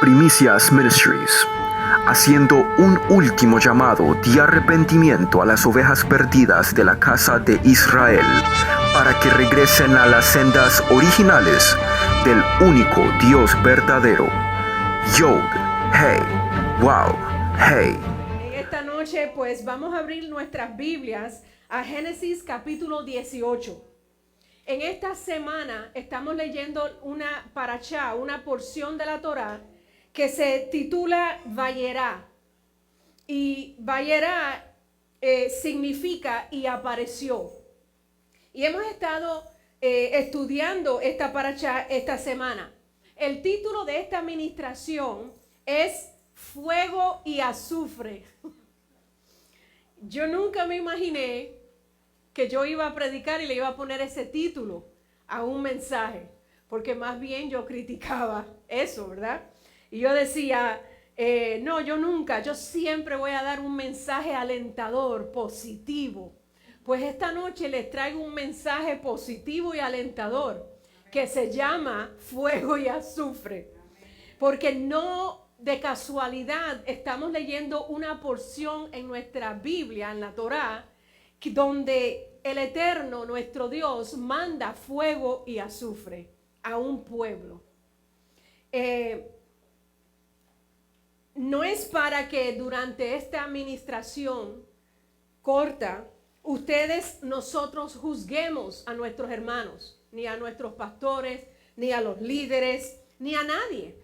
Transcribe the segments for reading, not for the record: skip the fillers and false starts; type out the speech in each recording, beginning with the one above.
Primicias Ministries, haciendo un último llamado de arrepentimiento a las ovejas perdidas de la casa de Israel, para que regresen a las sendas originales del único Dios verdadero. Yod, Hey, Wow, Hey. En esta noche pues vamos a abrir nuestras Biblias a Génesis capítulo 18. En esta semana estamos leyendo una parashá, una porción de la Torá que se titula Vayera. Y Vayera significa y apareció. Y hemos estado estudiando esta parashá esta semana. El título de esta administración es Fuego y Azufre. Yo nunca me imaginé que yo iba a predicar y le iba a poner ese título a un mensaje, porque más bien yo criticaba eso, ¿verdad? Y yo decía, no, yo siempre voy a dar un mensaje alentador, positivo. Pues esta noche les traigo un mensaje positivo y alentador que se llama Fuego y Azufre, porque no de casualidad estamos leyendo una porción en nuestra Biblia, en la Torá, donde el Eterno, nuestro Dios, manda fuego y azufre a un pueblo. No es para que durante esta administración corta, nosotros juzguemos a nuestros hermanos, ni a nuestros pastores, ni a los líderes, ni a nadie.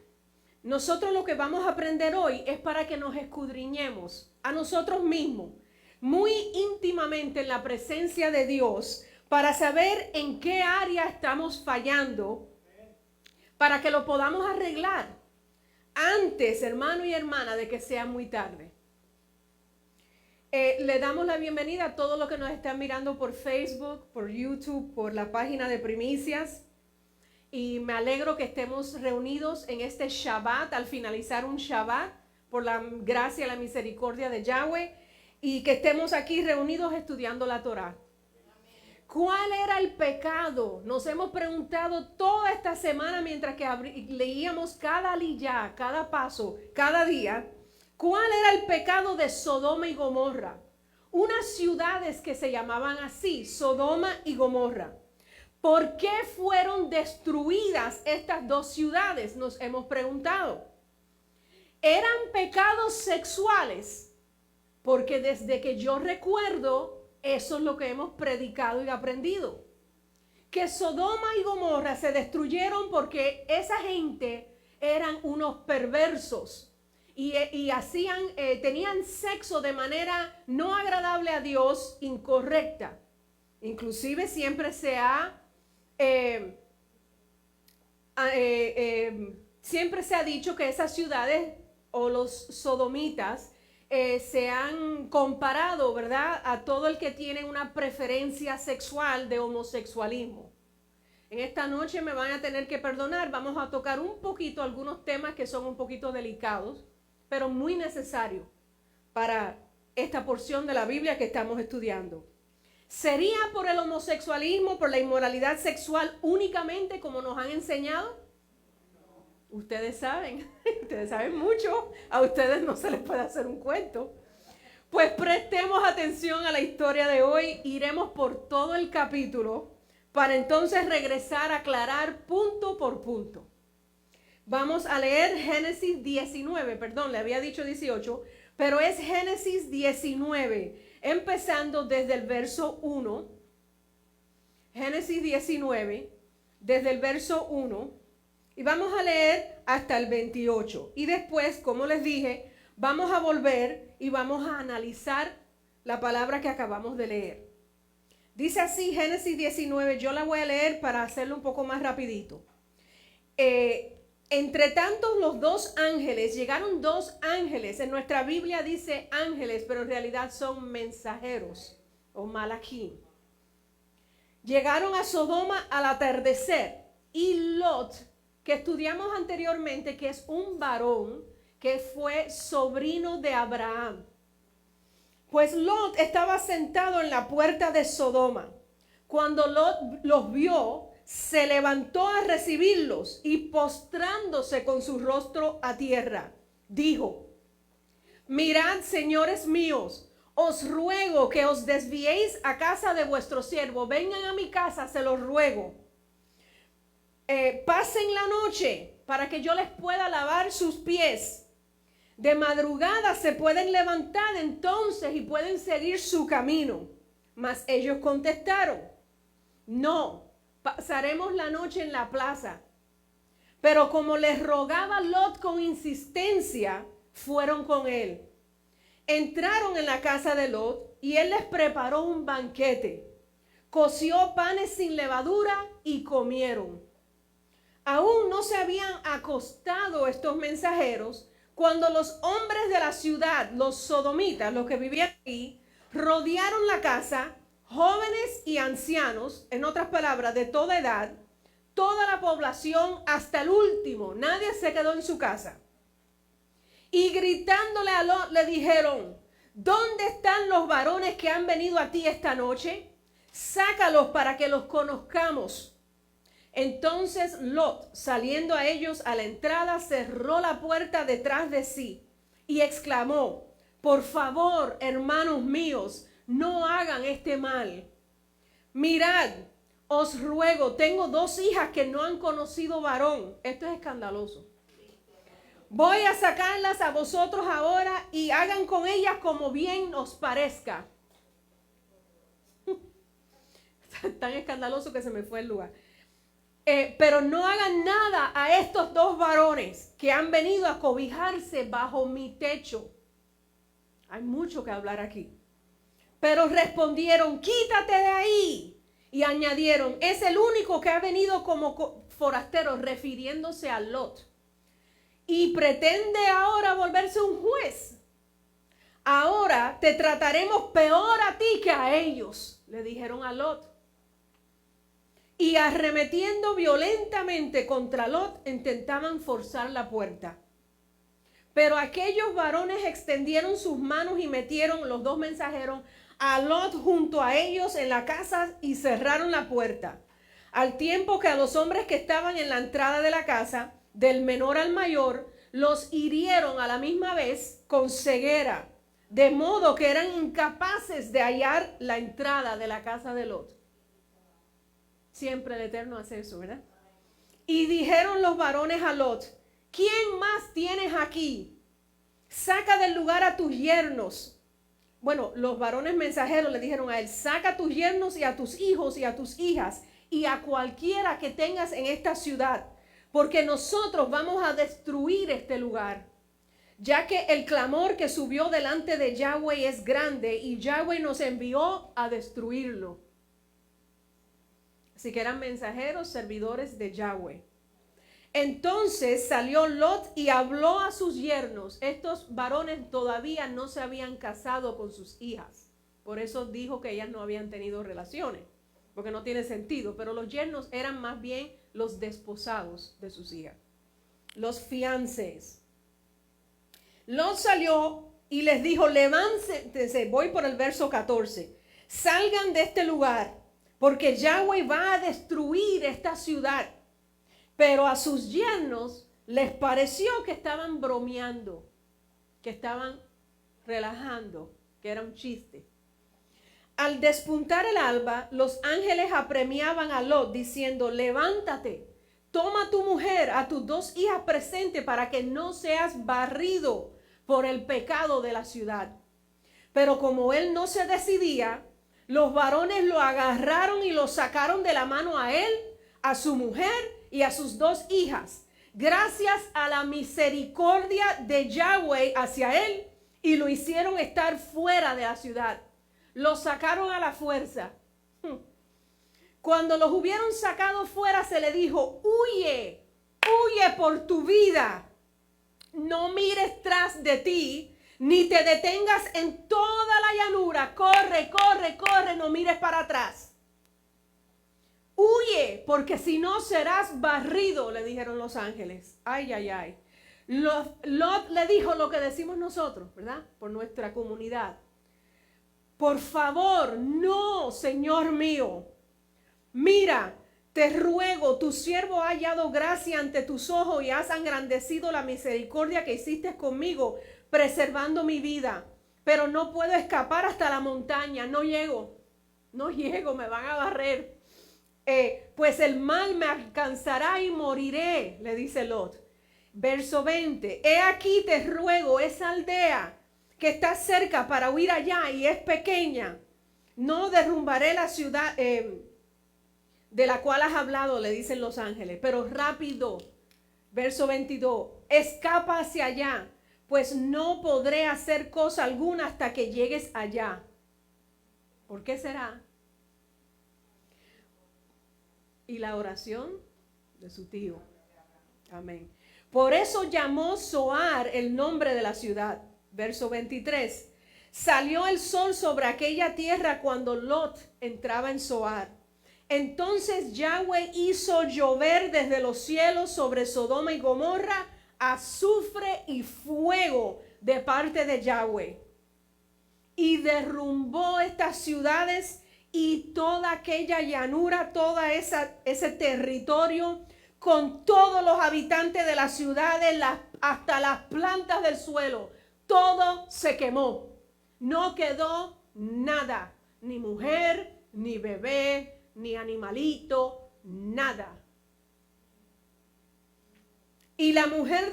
Nosotros lo que vamos a aprender hoy es para que nos escudriñemos a nosotros mismos, muy íntimamente en la presencia de Dios, para saber en qué área estamos fallando, para que lo podamos arreglar antes, hermano y hermana, de que sea muy tarde. Le damos la bienvenida a todos los que nos están mirando por Facebook, por YouTube, por la página de Primicias. Y me alegro que estemos reunidos en este Shabbat, al finalizar un Shabbat, por la gracia y la misericordia de Yahweh, y que estemos aquí reunidos estudiando la Torá. ¿Cuál era el pecado? Nos hemos preguntado toda esta semana mientras que leíamos cada aliyá, cada paso, cada día. ¿Cuál era el pecado de Sodoma y Gomorra? Unas ciudades que se llamaban así, Sodoma y Gomorra. ¿Por qué fueron destruidas estas dos ciudades? Nos hemos preguntado. ¿Eran pecados sexuales? Porque desde que yo recuerdo, eso es lo que hemos predicado y aprendido. Que Sodoma y Gomorra se destruyeron porque esa gente eran unos perversos y tenían sexo de manera no agradable a Dios, incorrecta. Inclusive siempre se ha dicho que esas ciudades o los sodomitas se han comparado, ¿verdad?, a todo el que tiene una preferencia sexual de homosexualismo. En esta noche me van a tener que perdonar, vamos a tocar un poquito algunos temas que son un poquito delicados, pero muy necesarios para esta porción de la Biblia que estamos estudiando. ¿Sería por el homosexualismo, por la inmoralidad sexual únicamente como nos han enseñado? Ustedes saben mucho, a ustedes no se les puede hacer un cuento. Pues prestemos atención a la historia de hoy, iremos por todo el capítulo para entonces regresar a aclarar punto por punto. Vamos a leer Génesis 19, le había dicho 18, pero es Génesis 19, empezando desde el verso 1. Génesis 19, desde el verso 1. Y vamos a leer hasta el 28. Y después, como les dije, vamos a volver y vamos a analizar la palabra que acabamos de leer. Dice así Génesis 19, yo la voy a leer para hacerlo un poco más rapidito. Entre tanto, llegaron dos ángeles. En nuestra Biblia dice ángeles, pero en realidad son mensajeros o malachim. Llegaron a Sodoma al atardecer y Lot, que estudiamos anteriormente, que es un varón que fue sobrino de Abraham. Pues Lot estaba sentado en la puerta de Sodoma. Cuando Lot los vio, se levantó a recibirlos y postrándose con su rostro a tierra, dijo: mirad, señores míos, os ruego que os desviéis a casa de vuestro siervo. Vengan a mi casa, se los ruego. Pasen la noche para que yo les pueda lavar sus pies. De madrugada se pueden levantar entonces y pueden seguir su camino. Mas ellos contestaron: no, pasaremos la noche en la plaza. Pero como les rogaba Lot con insistencia, fueron con él. Entraron en la casa de Lot y él les preparó un banquete. Coció panes sin levadura y comieron. Aún no se habían acostado estos mensajeros cuando los hombres de la ciudad, los sodomitas, los que vivían ahí, rodearon la casa, jóvenes y ancianos, en otras palabras, de toda edad, toda la población hasta el último, nadie se quedó en su casa. Y gritándole a Lot le dijeron: ¿dónde están los varones que han venido a ti esta noche? Sácalos para que los conozcamos. Entonces Lot, saliendo a ellos a la entrada, cerró la puerta detrás de sí y exclamó: por favor, hermanos míos, no hagan este mal. Mirad, os ruego, tengo 2 hijas que no han conocido varón. Esto es escandaloso. Voy a sacarlas a vosotros ahora y hagan con ellas como bien os parezca. Tan escandaloso que se me fue el lugar. Pero no hagan nada a estos 2 varones que han venido a cobijarse bajo mi techo. Hay mucho que hablar aquí. Pero respondieron: quítate de ahí. Y añadieron: es el único que ha venido como forastero, refiriéndose a Lot. Y pretende ahora volverse un juez. Ahora te trataremos peor a ti que a ellos, le dijeron a Lot. Y arremetiendo violentamente contra Lot, intentaban forzar la puerta. Pero aquellos varones extendieron sus manos y metieron, los 2 mensajeros, a Lot junto a ellos en la casa y cerraron la puerta. Al tiempo que a los hombres que estaban en la entrada de la casa, del menor al mayor, los hirieron a la misma vez con ceguera, de modo que eran incapaces de hallar la entrada de la casa de Lot. Siempre el Eterno hace eso, ¿verdad? Y dijeron los varones a Lot: ¿quién más tienes aquí? Saca del lugar a tus yernos. Bueno, los varones mensajeros le dijeron a él: saca a tus yernos y a tus hijos y a tus hijas y a cualquiera que tengas en esta ciudad, porque nosotros vamos a destruir este lugar, ya que el clamor que subió delante de Yahweh es grande y Yahweh nos envió a destruirlo. Así que eran mensajeros, servidores de Yahweh. Entonces salió Lot y habló a sus yernos. Estos varones todavía no se habían casado con sus hijas. Por eso dijo que ellas no habían tenido relaciones, porque no tiene sentido. Pero los yernos eran más bien los desposados de sus hijas, los fiances. Lot salió y les dijo: levántense, voy por el verso 14, salgan de este lugar, porque Yahweh va a destruir esta ciudad. Pero a sus yernos les pareció que estaban bromeando, que estaban relajando, que era un chiste. Al despuntar el alba, los ángeles apremiaban a Lot diciendo: levántate, toma a tu mujer, a tus 2 hijas presentes, para que no seas barrido por el pecado de la ciudad. Pero como él no se decidía, los varones lo agarraron y lo sacaron de la mano a él, a su mujer y a sus 2 hijas, gracias a la misericordia de Yahweh hacia él, y lo hicieron estar fuera de la ciudad. Los sacaron a la fuerza. Cuando los hubieron sacado fuera, se le dijo: huye, huye por tu vida. No mires tras de ti, ni te detengas en toda la llanura. Corre, corre, corre, no mires para atrás. Huye, porque si no serás barrido, le dijeron los ángeles. Ay, ay, ay. Lot le dijo lo que decimos nosotros, ¿verdad? Por nuestra comunidad. Por favor, no, Señor mío. Mira, te ruego, tu siervo ha hallado gracia ante tus ojos y has engrandecido la misericordia que hiciste conmigo, preservando mi vida. Pero no puedo escapar hasta la montaña, no llego, me van a barrer. Pues el mal me alcanzará y moriré, le dice Lot. Verso 20, he aquí te ruego, esa aldea que está cerca para huir allá y es pequeña, no derrumbaré la ciudad de la cual has hablado, le dicen los ángeles, pero rápido. Verso 22, escapa hacia allá, pues no podré hacer cosa alguna hasta que llegues allá. ¿Por qué será? Y la oración de su tío. Amén. Por eso llamó Zoar el nombre de la ciudad. Verso 23. Salió el sol sobre aquella tierra cuando Lot entraba en Zoar. Entonces Yahweh hizo llover desde los cielos sobre Sodoma y Gomorra azufre y fuego de parte de Yahweh. Y derrumbó estas ciudades y toda aquella llanura, ese territorio, con todos los habitantes de las ciudades, hasta las plantas del suelo. Todo se quemó. No quedó nada, ni mujer, ni bebé, ni animalito, nada. Y la mujer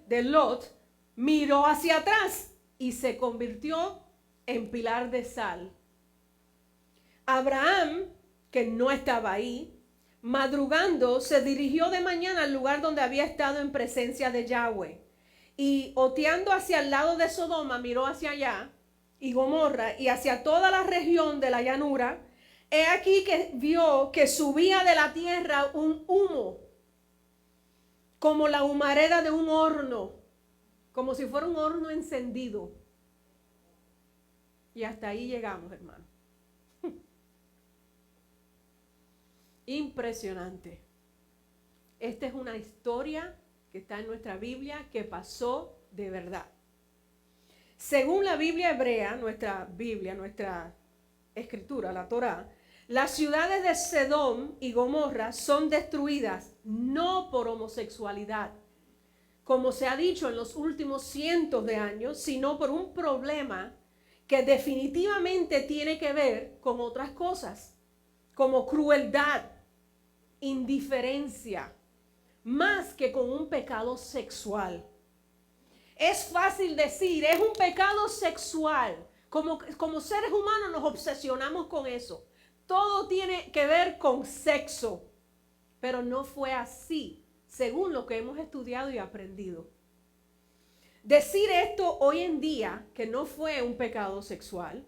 de Lot, miró hacia atrás y se convirtió en pilar de sal. Abraham, que no estaba ahí, madrugando, se dirigió de mañana al lugar donde había estado en presencia de Yahweh. Y oteando hacia el lado de Sodoma, miró hacia allá, y Gomorra, y hacia toda la región de la llanura. He aquí que vio que subía de la tierra un humo, como la humareda de un horno, como si fuera un horno encendido. Y hasta ahí llegamos, hermano. Impresionante. Esta es una historia que está en nuestra Biblia que pasó de verdad. Según la Biblia hebrea, nuestra escritura, la Torá, las ciudades de Sedom y Gomorra son destruidas no por homosexualidad, como se ha dicho en los últimos cientos de años, sino por un problema que definitivamente tiene que ver con otras cosas, como crueldad, indiferencia, más que con un pecado sexual. Es fácil decir, es un pecado sexual. Como seres humanos nos obsesionamos con eso. Todo tiene que ver con sexo, pero no fue así, según lo que hemos estudiado y aprendido. Decir esto hoy en día, que no fue un pecado sexual,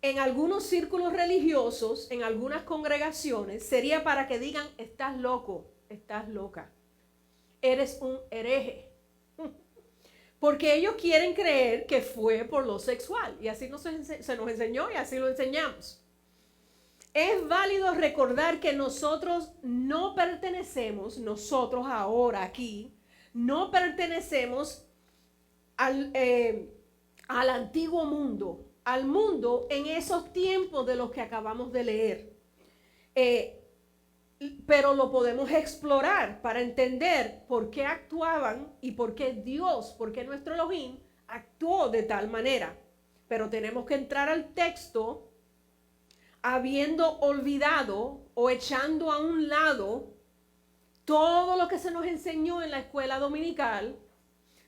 en algunos círculos religiosos, en algunas congregaciones, sería para que digan, estás loco, estás loca, eres un hereje. Porque ellos quieren creer que fue por lo sexual. Y así se nos enseñó y así lo enseñamos. Es válido recordar que nosotros no pertenecemos, nosotros ahora aquí, no pertenecemos al antiguo mundo, al mundo en esos tiempos de los que acabamos de leer. Pero lo podemos explorar para entender por qué actuaban y por qué nuestro Elohim actuó de tal manera. Pero tenemos que entrar al texto habiendo olvidado o echando a un lado todo lo que se nos enseñó en la escuela dominical,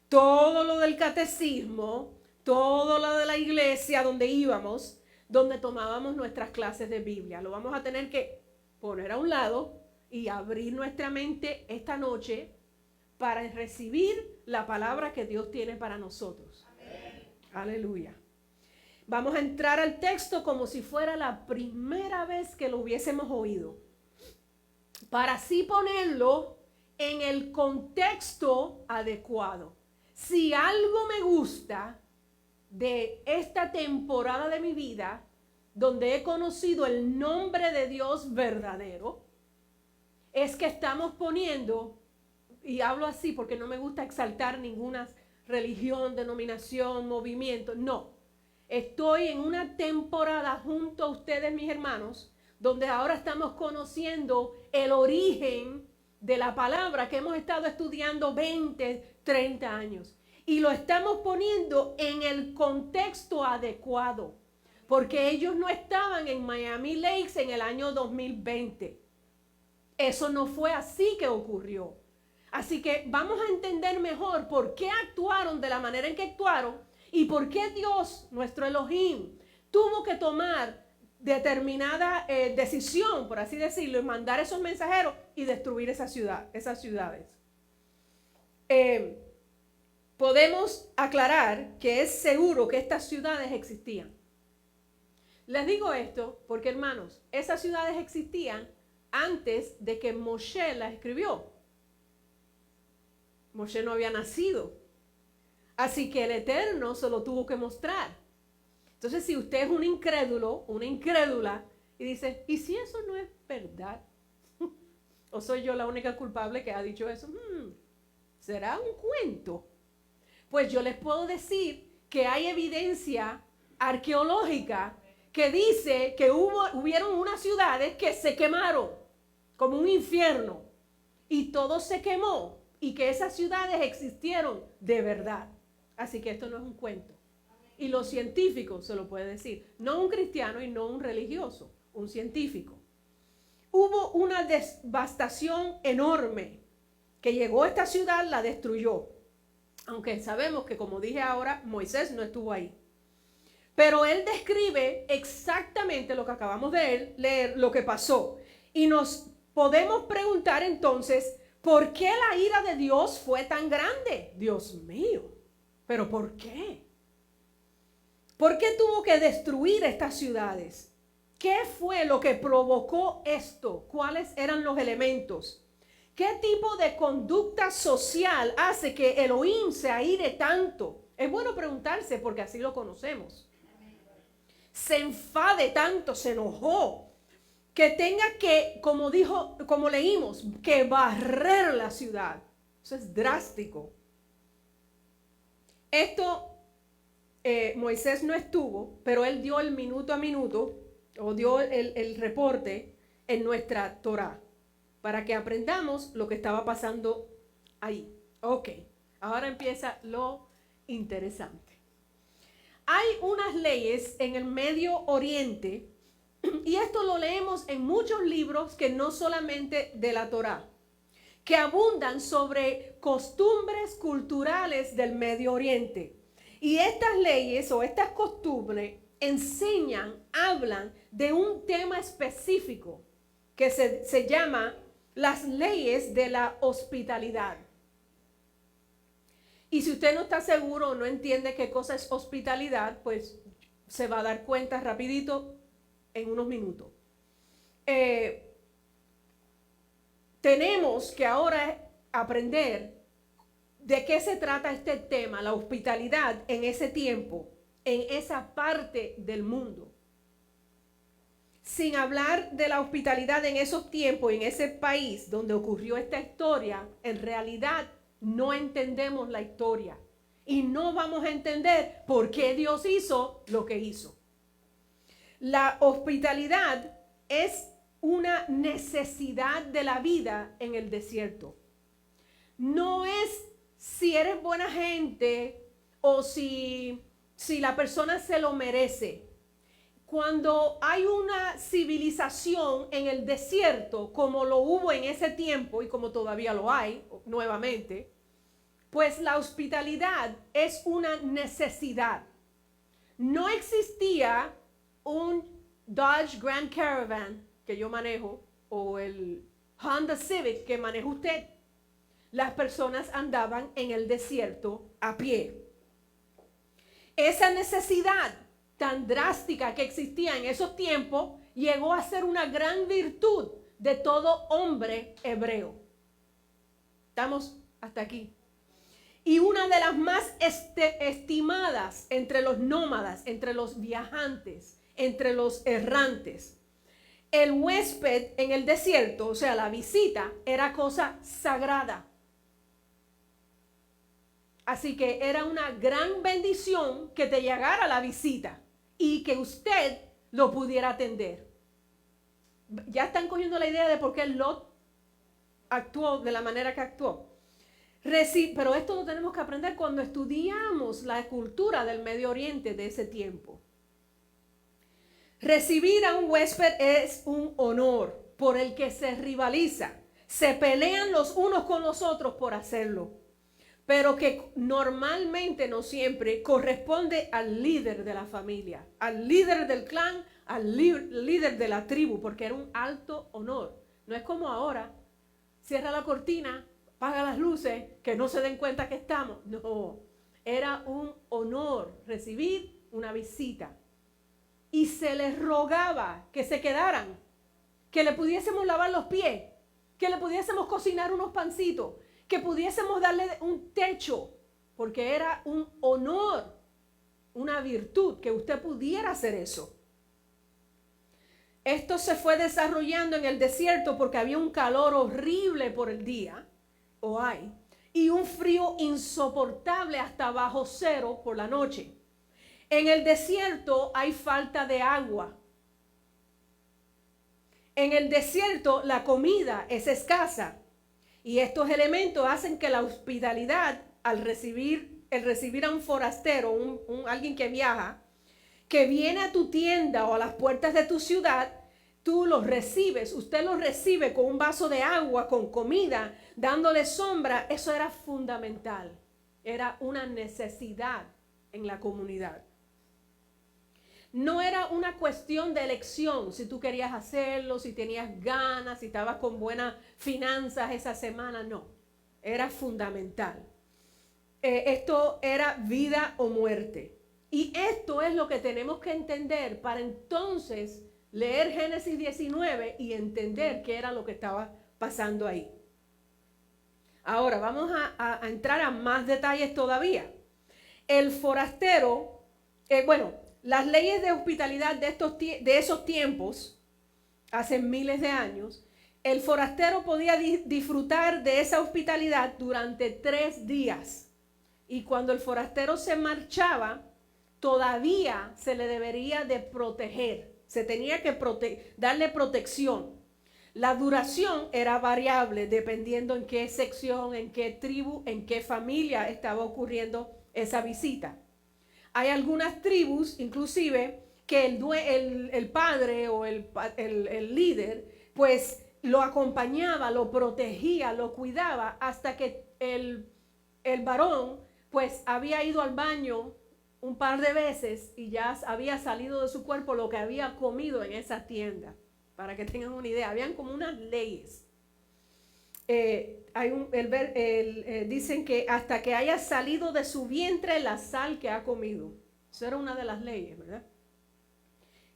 todo lo del catecismo, todo lo de la iglesia donde íbamos, donde tomábamos nuestras clases de Biblia. Lo vamos a tener que poner a un lado y abrir nuestra mente esta noche para recibir la palabra que Dios tiene para nosotros. Amén. Aleluya. Vamos a entrar al texto como si fuera la primera vez que lo hubiésemos oído, para así ponerlo en el contexto adecuado. Si algo me gusta de esta temporada de mi vida, donde he conocido el nombre de Dios verdadero, es que estamos poniendo, y hablo así porque no me gusta exaltar ninguna religión, denominación, movimiento, no. Estoy en una temporada junto a ustedes, mis hermanos, donde ahora estamos conociendo el origen de la palabra que hemos estado estudiando 20, 30 años. Y lo estamos poniendo en el contexto adecuado, porque ellos no estaban en Miami Lakes en el año 2020. Eso no fue así que ocurrió. Así que vamos a entender mejor por qué actuaron de la manera en que actuaron y por qué Dios, nuestro Elohim, tuvo que tomar determinada decisión, por así decirlo, y mandar esos mensajeros y destruir esas ciudades. Podemos aclarar que es seguro que estas ciudades existían. Les digo esto porque, hermanos, esas ciudades existían antes de que Moshe las escribió. Moshe no había nacido. Así que el Eterno se lo tuvo que mostrar. Entonces, si usted es un incrédulo, una incrédula, y dice, ¿y si eso no es verdad? ¿O soy yo la única culpable que ha dicho eso? ¿Será un cuento? Pues yo les puedo decir que hay evidencia arqueológica que dice que hubieron unas ciudades que se quemaron como un infierno y todo se quemó y que esas ciudades existieron de verdad. Así que esto no es un cuento. Y los científicos se lo pueden decir, no un cristiano y no un religioso, un científico. Hubo una devastación enorme que llegó a esta ciudad, la destruyó. Aunque sabemos que, como dije ahora, Moisés no estuvo ahí. Pero él describe exactamente lo que acabamos de leer, lo que pasó. Y nos podemos preguntar entonces, ¿por qué la ira de Dios fue tan grande? Dios mío, ¿pero por qué? ¿Por qué tuvo que destruir estas ciudades? ¿Qué fue lo que provocó esto? ¿Cuáles eran los elementos? ¿Qué tipo de conducta social hace que Elohim se aire tanto? Es bueno preguntarse porque así lo conocemos. Se enfade tanto, se enojó, que tenga que, como leímos, que barrer la ciudad. Eso es drástico. Esto Moisés no estuvo, pero él dio el minuto a minuto, o dio el reporte en nuestra Torá, para que aprendamos lo que estaba pasando ahí. Ok, ahora empieza lo interesante. Hay unas leyes en el Medio Oriente, y esto lo leemos en muchos libros que no solamente de la Torá, que abundan sobre costumbres culturales del Medio Oriente. Y estas leyes o estas costumbres enseñan, hablan de un tema específico que se llama las leyes de la hospitalidad. Y si usted no está seguro o no entiende qué cosa es hospitalidad, pues se va a dar cuenta rapidito en unos minutos. Tenemos que ahora aprender de qué se trata este tema, la hospitalidad en ese tiempo, en esa parte del mundo. Sin hablar de la hospitalidad en esos tiempos, en ese país donde ocurrió esta historia, en realidad no entendemos la historia y no vamos a entender por qué Dios hizo lo que hizo. La hospitalidad es una necesidad de la vida en el desierto. No es si eres buena gente o si la persona se lo merece. Cuando hay una civilización en el desierto, como lo hubo en ese tiempo y como todavía lo hay nuevamente, pues la hospitalidad es una necesidad. No existía un Dodge Grand Caravan que yo manejo o el Honda Civic que maneja usted. Las personas andaban en el desierto a pie. Esa necesidad tan drástica que existía en esos tiempos llegó a ser una gran virtud de todo hombre hebreo. ¿Estamos hasta aquí? Y una de las más estimadas entre los nómadas, entre los viajantes, entre los errantes. El huésped en el desierto, o sea, la visita, era cosa sagrada. Así que era una gran bendición que te llegara la visita y que usted lo pudiera atender. Ya están cogiendo la idea de por qué Lot actuó de la manera que actuó. Pero esto lo tenemos que aprender cuando estudiamos la cultura del Medio Oriente de ese tiempo. Recibir a un huésped es un honor por el que se rivaliza. Se pelean los unos con los otros por hacerlo. Pero que normalmente, no siempre, corresponde al líder de la familia, al líder del clan, al líder de la tribu, porque era un alto honor. No es como ahora, cierra la cortina, apaga las luces, que no se den cuenta que estamos. No, era un honor recibir una visita. Y se les rogaba que se quedaran, que le pudiésemos lavar los pies, que le pudiésemos cocinar unos pancitos, que pudiésemos darle un techo, porque era un honor, una virtud, que usted pudiera hacer eso. Esto se fue desarrollando en el desierto porque había un calor horrible por el día, o hay, y un frío insoportable hasta bajo cero por la noche. En el desierto hay falta de agua. En el desierto la comida es escasa. Y estos elementos hacen que la hospitalidad, el recibir a un forastero, alguien que viaja, que viene a tu tienda o a las puertas de tu ciudad, tú los recibes, usted los recibe con un vaso de agua, con comida, dándole sombra. Eso era fundamental, era una necesidad en la comunidad. No era una cuestión de elección, si tú querías hacerlo, si tenías ganas, si estabas con buenas finanzas esa semana, no. Era fundamental. Esto era vida o muerte. Y esto es lo que tenemos que entender para entonces leer Génesis 19 y entender qué era lo que estaba pasando ahí. Ahora vamos a entrar a más detalles todavía. El forastero, las leyes de hospitalidad de esos tiempos, hace miles de años, el forastero podía disfrutar de esa hospitalidad durante 3 días. Y cuando el forastero se marchaba, todavía se le debería de proteger. Se tenía que darle protección. La duración era variable dependiendo en qué sección, en qué tribu, en qué familia estaba ocurriendo esa visita. Hay algunas tribus, inclusive, que el padre o el líder, pues lo acompañaba, lo protegía, lo cuidaba, hasta que el varón, pues había ido al baño un par de veces y ya había salido de su cuerpo lo que había comido en esa tienda. Para que tengan una idea, habían como unas leyes. Dicen que hasta que haya salido de su vientre la sal que ha comido. Eso era una de las leyes, ¿verdad?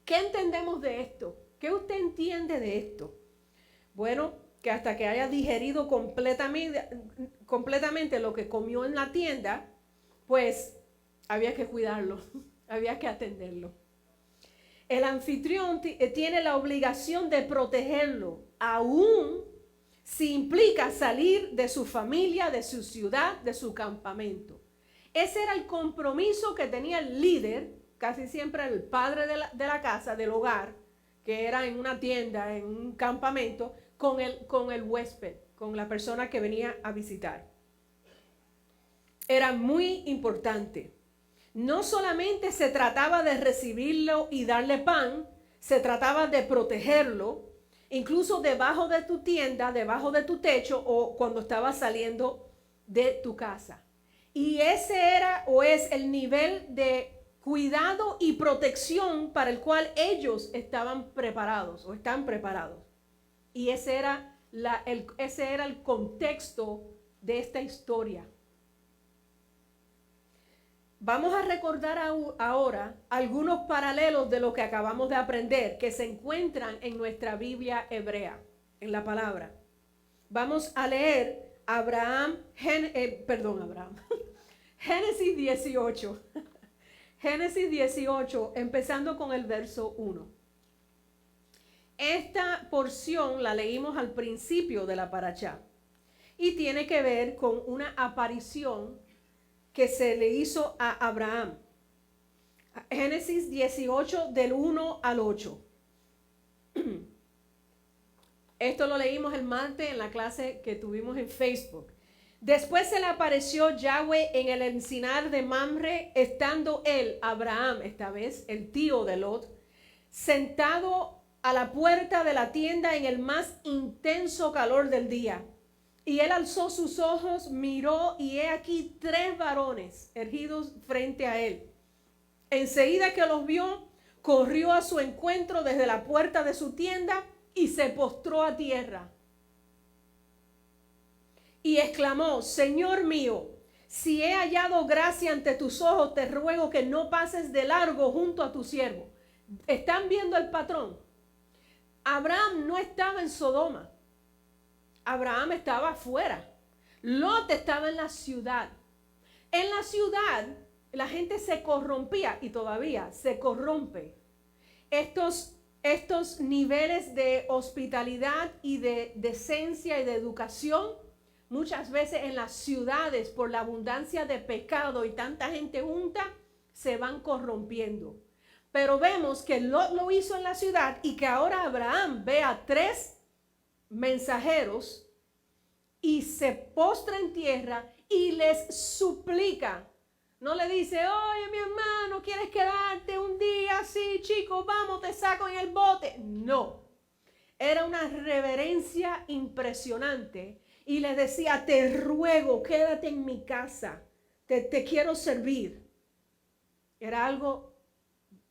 ¿Qué entendemos de esto? ¿Qué usted entiende de esto? Bueno, que hasta que haya digerido completamente lo que comió en la tienda, pues había que cuidarlo, había que atenderlo. El anfitrión tiene la obligación de protegerlo, aún si implica salir de su familia, de su ciudad, de su campamento. Ese era el compromiso que tenía el líder, casi siempre el padre de la casa, del hogar, que era en una tienda, en un campamento, con el huésped, con la persona que venía a visitar. Era muy importante. No solamente se trataba de recibirlo y darle pan, se trataba de protegerlo, incluso debajo de tu tienda, debajo de tu techo o cuando estabas saliendo de tu casa. Y ese era o es el nivel de cuidado y protección para el cual ellos estaban preparados o están preparados. Y ese era el contexto de esta historia. Vamos a recordar ahora algunos paralelos de lo que acabamos de aprender que se encuentran en nuestra Biblia hebrea, en la palabra. Vamos a leer Génesis 18. Génesis 18, empezando con el verso 1. Esta porción la leímos al principio de la parashá y tiene que ver con una aparición que se le hizo a Abraham. Génesis 18 del 1 al 8. Esto lo leímos el martes en la clase que tuvimos en Facebook. Después se le apareció Yahweh en el encinar de Mamre, estando él, Abraham, esta vez, el tío de Lot, sentado a la puerta de la tienda en el más intenso calor del día. Y él alzó sus ojos, miró, y he aquí 3 varones erguidos frente a él. Enseguida que los vio, corrió a su encuentro desde la puerta de su tienda y se postró a tierra. Y exclamó: Señor mío, si he hallado gracia ante tus ojos, te ruego que no pases de largo junto a tu siervo. ¿Están viendo el patrón? Abraham no estaba en Sodoma. Abraham estaba afuera. Lot estaba en la ciudad. En la ciudad la gente se corrompía y todavía se corrompe. Estos niveles de hospitalidad y de decencia y de educación, muchas veces en las ciudades, por la abundancia de pecado y tanta gente junta, se van corrompiendo. Pero vemos que Lot lo hizo en la ciudad y que ahora Abraham ve a 3 mensajeros y se postra en tierra y les suplica. No le dice: oye, mi hermano, ¿quieres quedarte un día? Sí, chicos, vamos, te saco en el bote. No. Era una reverencia impresionante. Y les decía: te ruego, quédate en mi casa. Te quiero servir. Era algo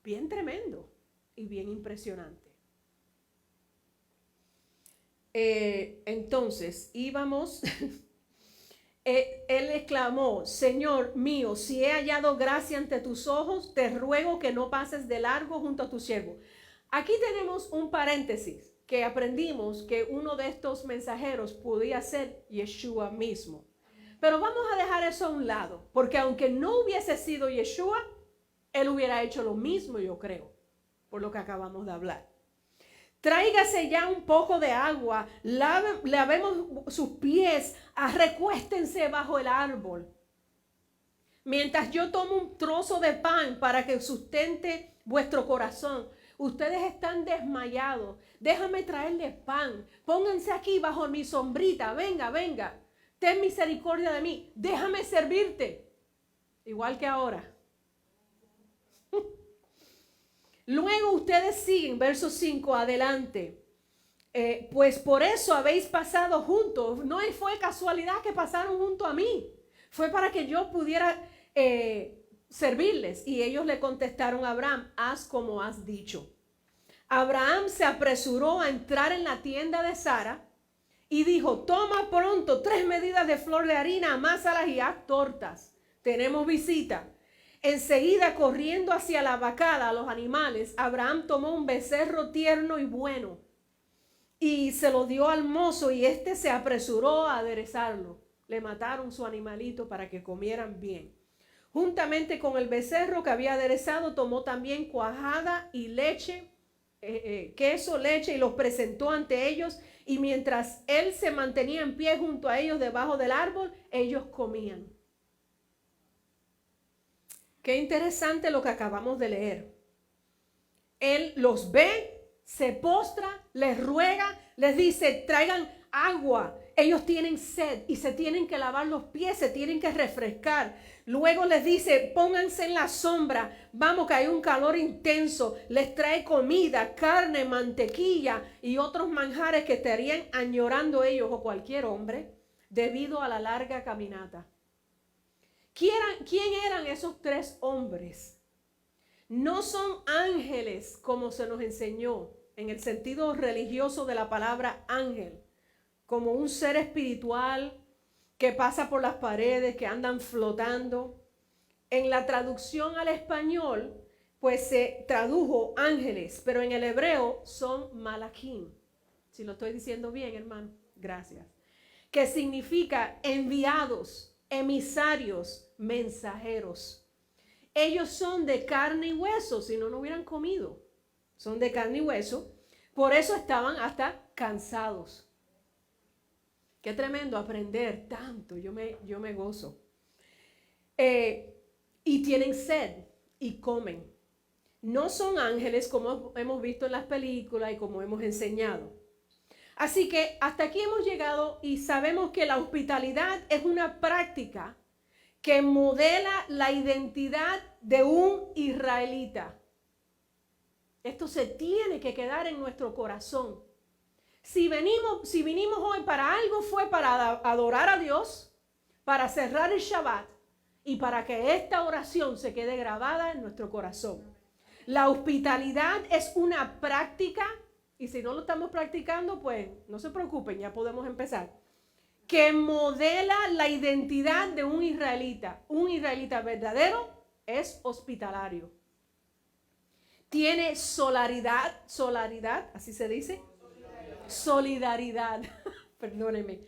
bien tremendo y bien impresionante. Entonces, íbamos... Él exclamó: Señor mío, si he hallado gracia ante tus ojos, te ruego que no pases de largo junto a tu siervo. Aquí tenemos un paréntesis que aprendimos que uno de estos mensajeros podía ser Yeshua mismo. Pero vamos a dejar eso a un lado, porque aunque no hubiese sido Yeshua, él hubiera hecho lo mismo, yo creo, por lo que acabamos de hablar. Tráigase ya un poco de agua, lavemos sus pies, recuéstense bajo el árbol. Mientras yo tomo un trozo de pan para que sustente vuestro corazón. Ustedes están desmayados. Déjame traerles pan. Pónganse aquí bajo mi sombrita. Venga, venga. Ten misericordia de mí. Déjame servirte. Igual que ahora. Luego ustedes siguen, verso 5, adelante. Pues por eso habéis pasado juntos. No fue casualidad que pasaron junto a mí. Fue para que yo pudiera servirles. Y ellos le contestaron a Abraham: haz como has dicho. Abraham se apresuró a entrar en la tienda de Sara y dijo: toma pronto 3 medidas de flor de harina, amásalas y haz tortas. Tenemos visita. Enseguida, corriendo hacia la vacada, a los animales, Abraham tomó un becerro tierno y bueno y se lo dio al mozo, y éste se apresuró a aderezarlo. Le mataron su animalito para que comieran bien. Juntamente con el becerro que había aderezado, tomó también cuajada y leche, queso, leche, y los presentó ante ellos. Y mientras él se mantenía en pie junto a ellos debajo del árbol, ellos comían. Qué interesante lo que acabamos de leer. Él los ve, se postra, les ruega, les dice: traigan agua. Ellos tienen sed y se tienen que lavar los pies, se tienen que refrescar. Luego les dice: pónganse en la sombra. Vamos, que hay un calor intenso. Les trae comida, carne, mantequilla y otros manjares que estarían añorando ellos o cualquier hombre debido a la larga caminata. ¿Quién eran esos 3 hombres? No son ángeles como se nos enseñó en el sentido religioso de la palabra ángel, como un ser espiritual que pasa por las paredes, que andan flotando. En la traducción al español, pues se tradujo ángeles, pero en el hebreo son malachim. Si lo estoy diciendo bien, hermano, gracias. Que significa enviados, emisarios, mensajeros. Ellos son de carne y hueso, si no, no hubieran comido. Son de carne y hueso, por eso estaban hasta cansados. Qué tremendo aprender tanto, yo me gozo. Y tienen sed y comen. No son ángeles como hemos visto en las películas y como hemos enseñado. Así que hasta aquí hemos llegado y sabemos que la hospitalidad es una práctica que modela la identidad de un israelita. Esto se tiene que quedar en nuestro corazón. Si vinimos hoy para algo, fue para adorar a Dios, para cerrar el Shabbat y para que esta oración se quede grabada en nuestro corazón. La hospitalidad es una práctica, y si no lo estamos practicando, pues no se preocupen, ya podemos empezar, que modela la identidad de un israelita. Un israelita verdadero es hospitalario. Tiene solidaridad, así se dice. Solidaridad, perdónenme.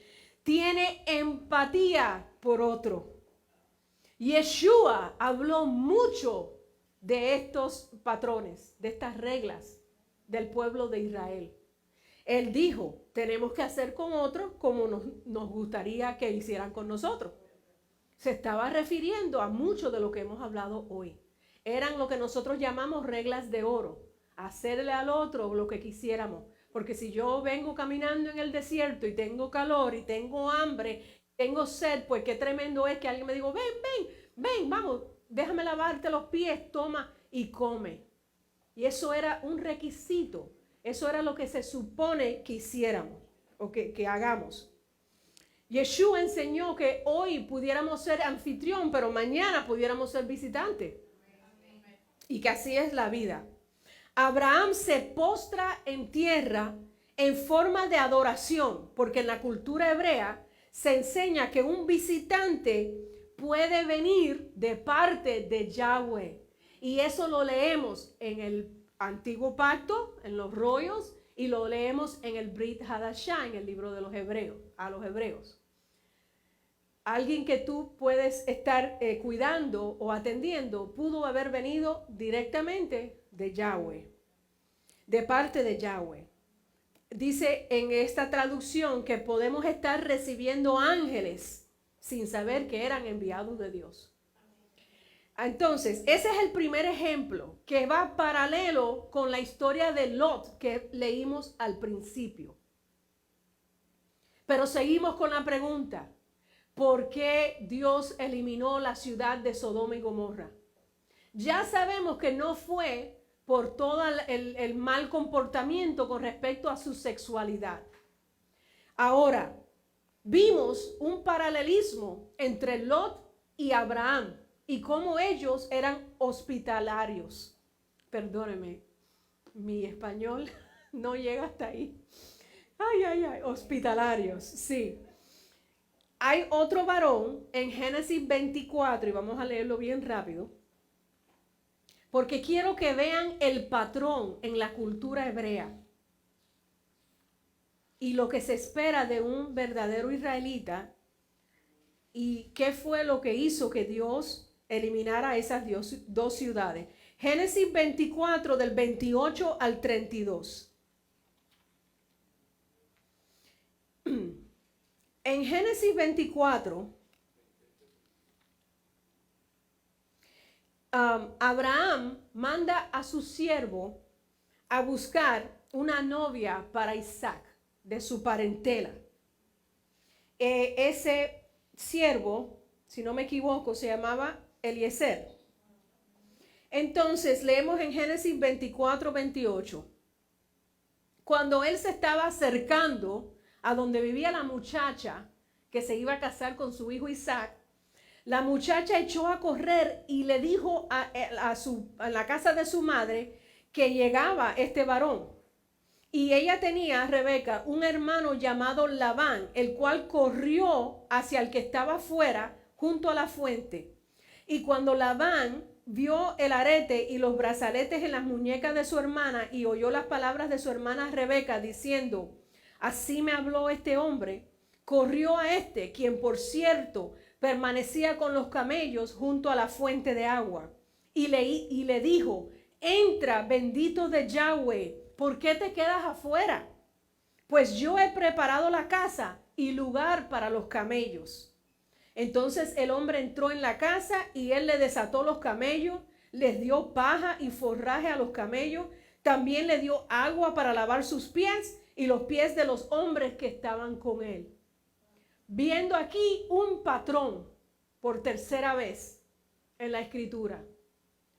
Tiene empatía por otro. Yeshua habló mucho de estos patrones, de estas reglas del pueblo de Israel. Él dijo, tenemos que hacer con otros como nos gustaría que hicieran con nosotros. Se estaba refiriendo a mucho de lo que hemos hablado hoy. Eran lo que nosotros llamamos reglas de oro. Hacerle al otro lo que quisiéramos. Porque si yo vengo caminando en el desierto y tengo calor y tengo hambre, tengo sed, pues qué tremendo es que alguien me diga, ven, vamos, déjame lavarte los pies, toma y come. Y eso era un requisito. Eso era lo que se supone que hiciéramos o que hagamos. Yeshua enseñó que hoy pudiéramos ser anfitrión, pero mañana pudiéramos ser visitante. Y que así es la vida. Abraham se postra en tierra en forma de adoración, porque en la cultura hebrea se enseña que un visitante puede venir de parte de Yahweh. Y eso lo leemos en el Antiguo Pacto, en los rollos, y lo leemos en el Brit Hadashah, en el libro de los Hebreos, a los hebreos. Alguien que tú puedes estar cuidando o atendiendo pudo haber venido directamente de Yahweh, de parte de Yahweh. Dice en esta traducción que podemos estar recibiendo ángeles sin saber que eran enviados de Dios. Entonces, ese es el primer ejemplo que va paralelo con la historia de Lot que leímos al principio. Pero seguimos con la pregunta. ¿Por qué Dios eliminó la ciudad de Sodoma y Gomorra? Ya sabemos que no fue por todo el mal comportamiento con respecto a su sexualidad. Ahora, vimos un paralelismo entre Lot y Abraham y cómo ellos eran hospitalarios. Perdóneme, mi español no llega hasta ahí. Hospitalarios, sí. Hay otro varón en Génesis 24, y vamos a leerlo bien rápido, porque quiero que vean el patrón en la cultura hebrea y lo que se espera de un verdadero israelita y qué fue lo que hizo que Dios eliminara esas dos ciudades. Génesis 24 del 28 al 32. En Génesis 24, Abraham manda a su siervo a buscar una novia para Isaac, de su parentela. Ese siervo, si no me equivoco, se llamaba Eliezer. Entonces leemos en Génesis 24, 28. Cuando él se estaba acercando a donde vivía la muchacha que se iba a casar con su hijo Isaac, la muchacha echó a correr y le dijo a la casa de su madre que llegaba este varón. Y ella tenía, Rebeca, un hermano llamado Labán, el cual corrió hacia el que estaba afuera junto a la fuente. Y cuando Labán vio el arete y los brazaletes en las muñecas de su hermana y oyó las palabras de su hermana Rebeca diciendo, así me habló este hombre, corrió a este, quien por cierto permanecía con los camellos junto a la fuente de agua, y le dijo, entra, bendito de Yahweh, ¿por qué te quedas afuera? Pues yo he preparado la casa y lugar para los camellos. Entonces el hombre entró en la casa y él le desató los camellos, les dio paja y forraje a los camellos, también le dio agua para lavar sus pies y los pies de los hombres que estaban con él. Viendo aquí un patrón por tercera vez en la escritura,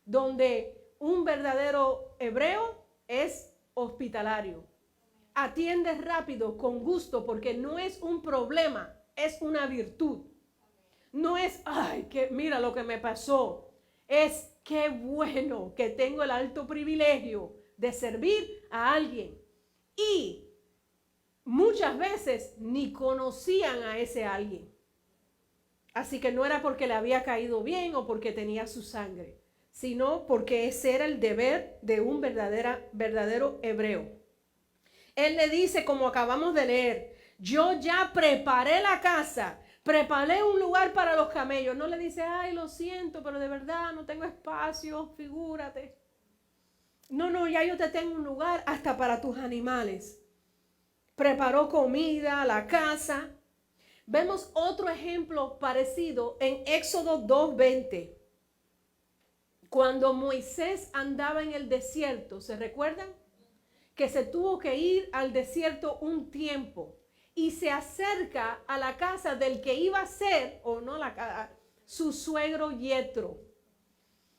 donde un verdadero hebreo es hospitalario. Atiende rápido, con gusto, porque no es un problema, es una virtud. No es, ay, que mira lo que me pasó. Es qué bueno que tengo el alto privilegio de servir a alguien. Y muchas veces ni conocían a ese alguien. Así que no era porque le había caído bien o porque tenía su sangre, sino porque ese era el deber de un verdadero hebreo. Él le dice, como acabamos de leer, yo ya preparé la casa, preparé un lugar para los camellos. No le dice, ay, lo siento, pero de verdad no tengo espacio, figúrate. No, ya yo te tengo un lugar hasta para tus animales. Preparó comida, la casa. Vemos otro ejemplo parecido en Éxodo 2:20. Cuando Moisés andaba en el desierto, ¿se recuerdan? Que se tuvo que ir al desierto un tiempo y se acerca a la casa del que iba a ser, o no la casa, su suegro Yetro.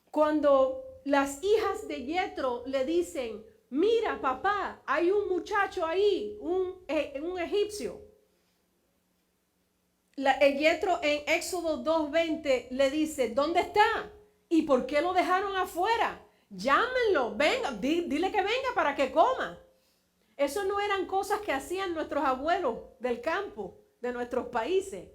Cuando las hijas de Yetro le dicen, mira papá, hay un muchacho ahí, un egipcio. Yetro en Éxodo 2:20 le dice, ¿dónde está? ¿Y por qué lo dejaron afuera? Llámenlo, venga, dile que venga para que coma. Eso no eran cosas que hacían nuestros abuelos del campo, de nuestros países.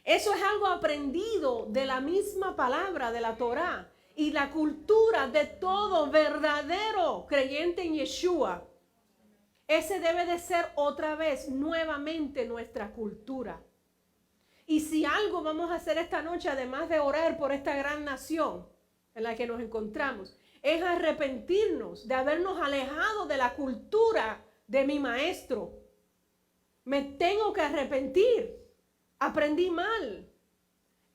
Eso es algo aprendido de la misma palabra de la Torá y la cultura de todo verdadero creyente en Yeshua. Ese debe de ser otra vez, nuevamente, nuestra cultura. Y si algo vamos a hacer esta noche, además de orar por esta gran nación en la que nos encontramos, es arrepentirnos de habernos alejado de la cultura de mi maestro. Me tengo que arrepentir. Aprendí mal.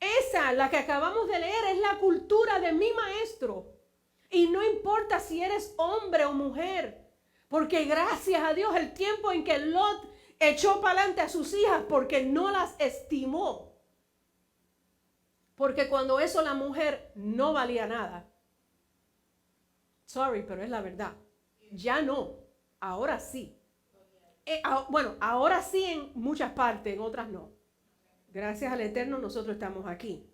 Esa, la que acabamos de leer, es la cultura de mi maestro. Y no importa si eres hombre o mujer, porque gracias a Dios el tiempo en que Lot echó para adelante a sus hijas porque no las estimó. Porque cuando eso la mujer no valía nada. Sorry, pero es la verdad. Ya no, ahora sí. Bueno, ahora sí en muchas partes, en otras no. Gracias al Eterno nosotros estamos aquí.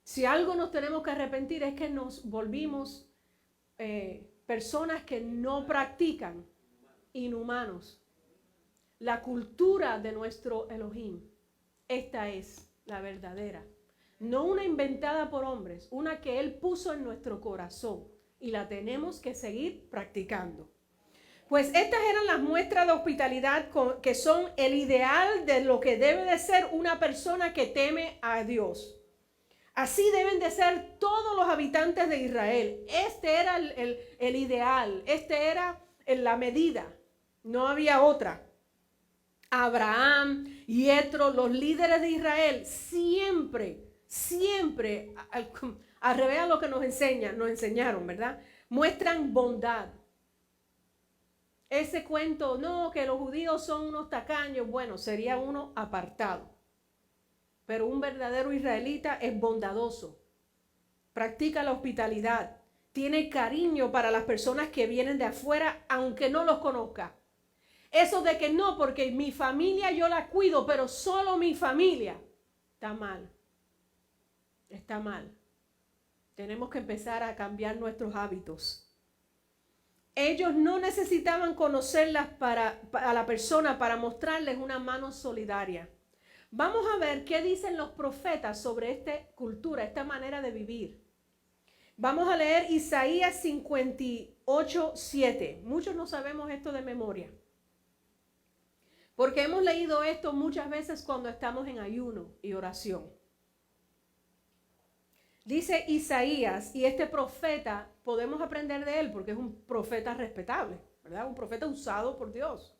Si algo nos tenemos que arrepentir es que nos volvimos personas que no practican, inhumanos, la cultura de nuestro Elohim. Esta es la verdadera. No una inventada por hombres, una que Él puso en nuestro corazón y la tenemos que seguir practicando. Pues estas eran las muestras de hospitalidad que son el ideal de lo que debe de ser una persona que teme a Dios. Así deben de ser todos los habitantes de Israel. Este era el ideal, este era la medida, no había otra. Abraham, Yetro, los líderes de Israel, siempre, al revés a lo que nos enseñaron, ¿verdad? Muestran bondad. Ese cuento, no, que los judíos son unos tacaños, bueno, sería uno apartado. Pero un verdadero israelita es bondadoso, practica la hospitalidad, tiene cariño para las personas que vienen de afuera, aunque no los conozca. Eso de que no, porque mi familia yo la cuido, pero solo mi familia, está mal. Está mal. Tenemos que empezar a cambiar nuestros hábitos. Ellos no necesitaban conocerlas a la persona para mostrarles una mano solidaria. Vamos a ver qué dicen los profetas sobre esta cultura, esta manera de vivir. Vamos a leer Isaías 58:7. Muchos no sabemos esto de memoria, porque hemos leído esto muchas veces cuando estamos en ayuno y oración. Dice Isaías, y este profeta podemos aprender de él porque es un profeta respetable, ¿verdad? Un profeta usado por Dios.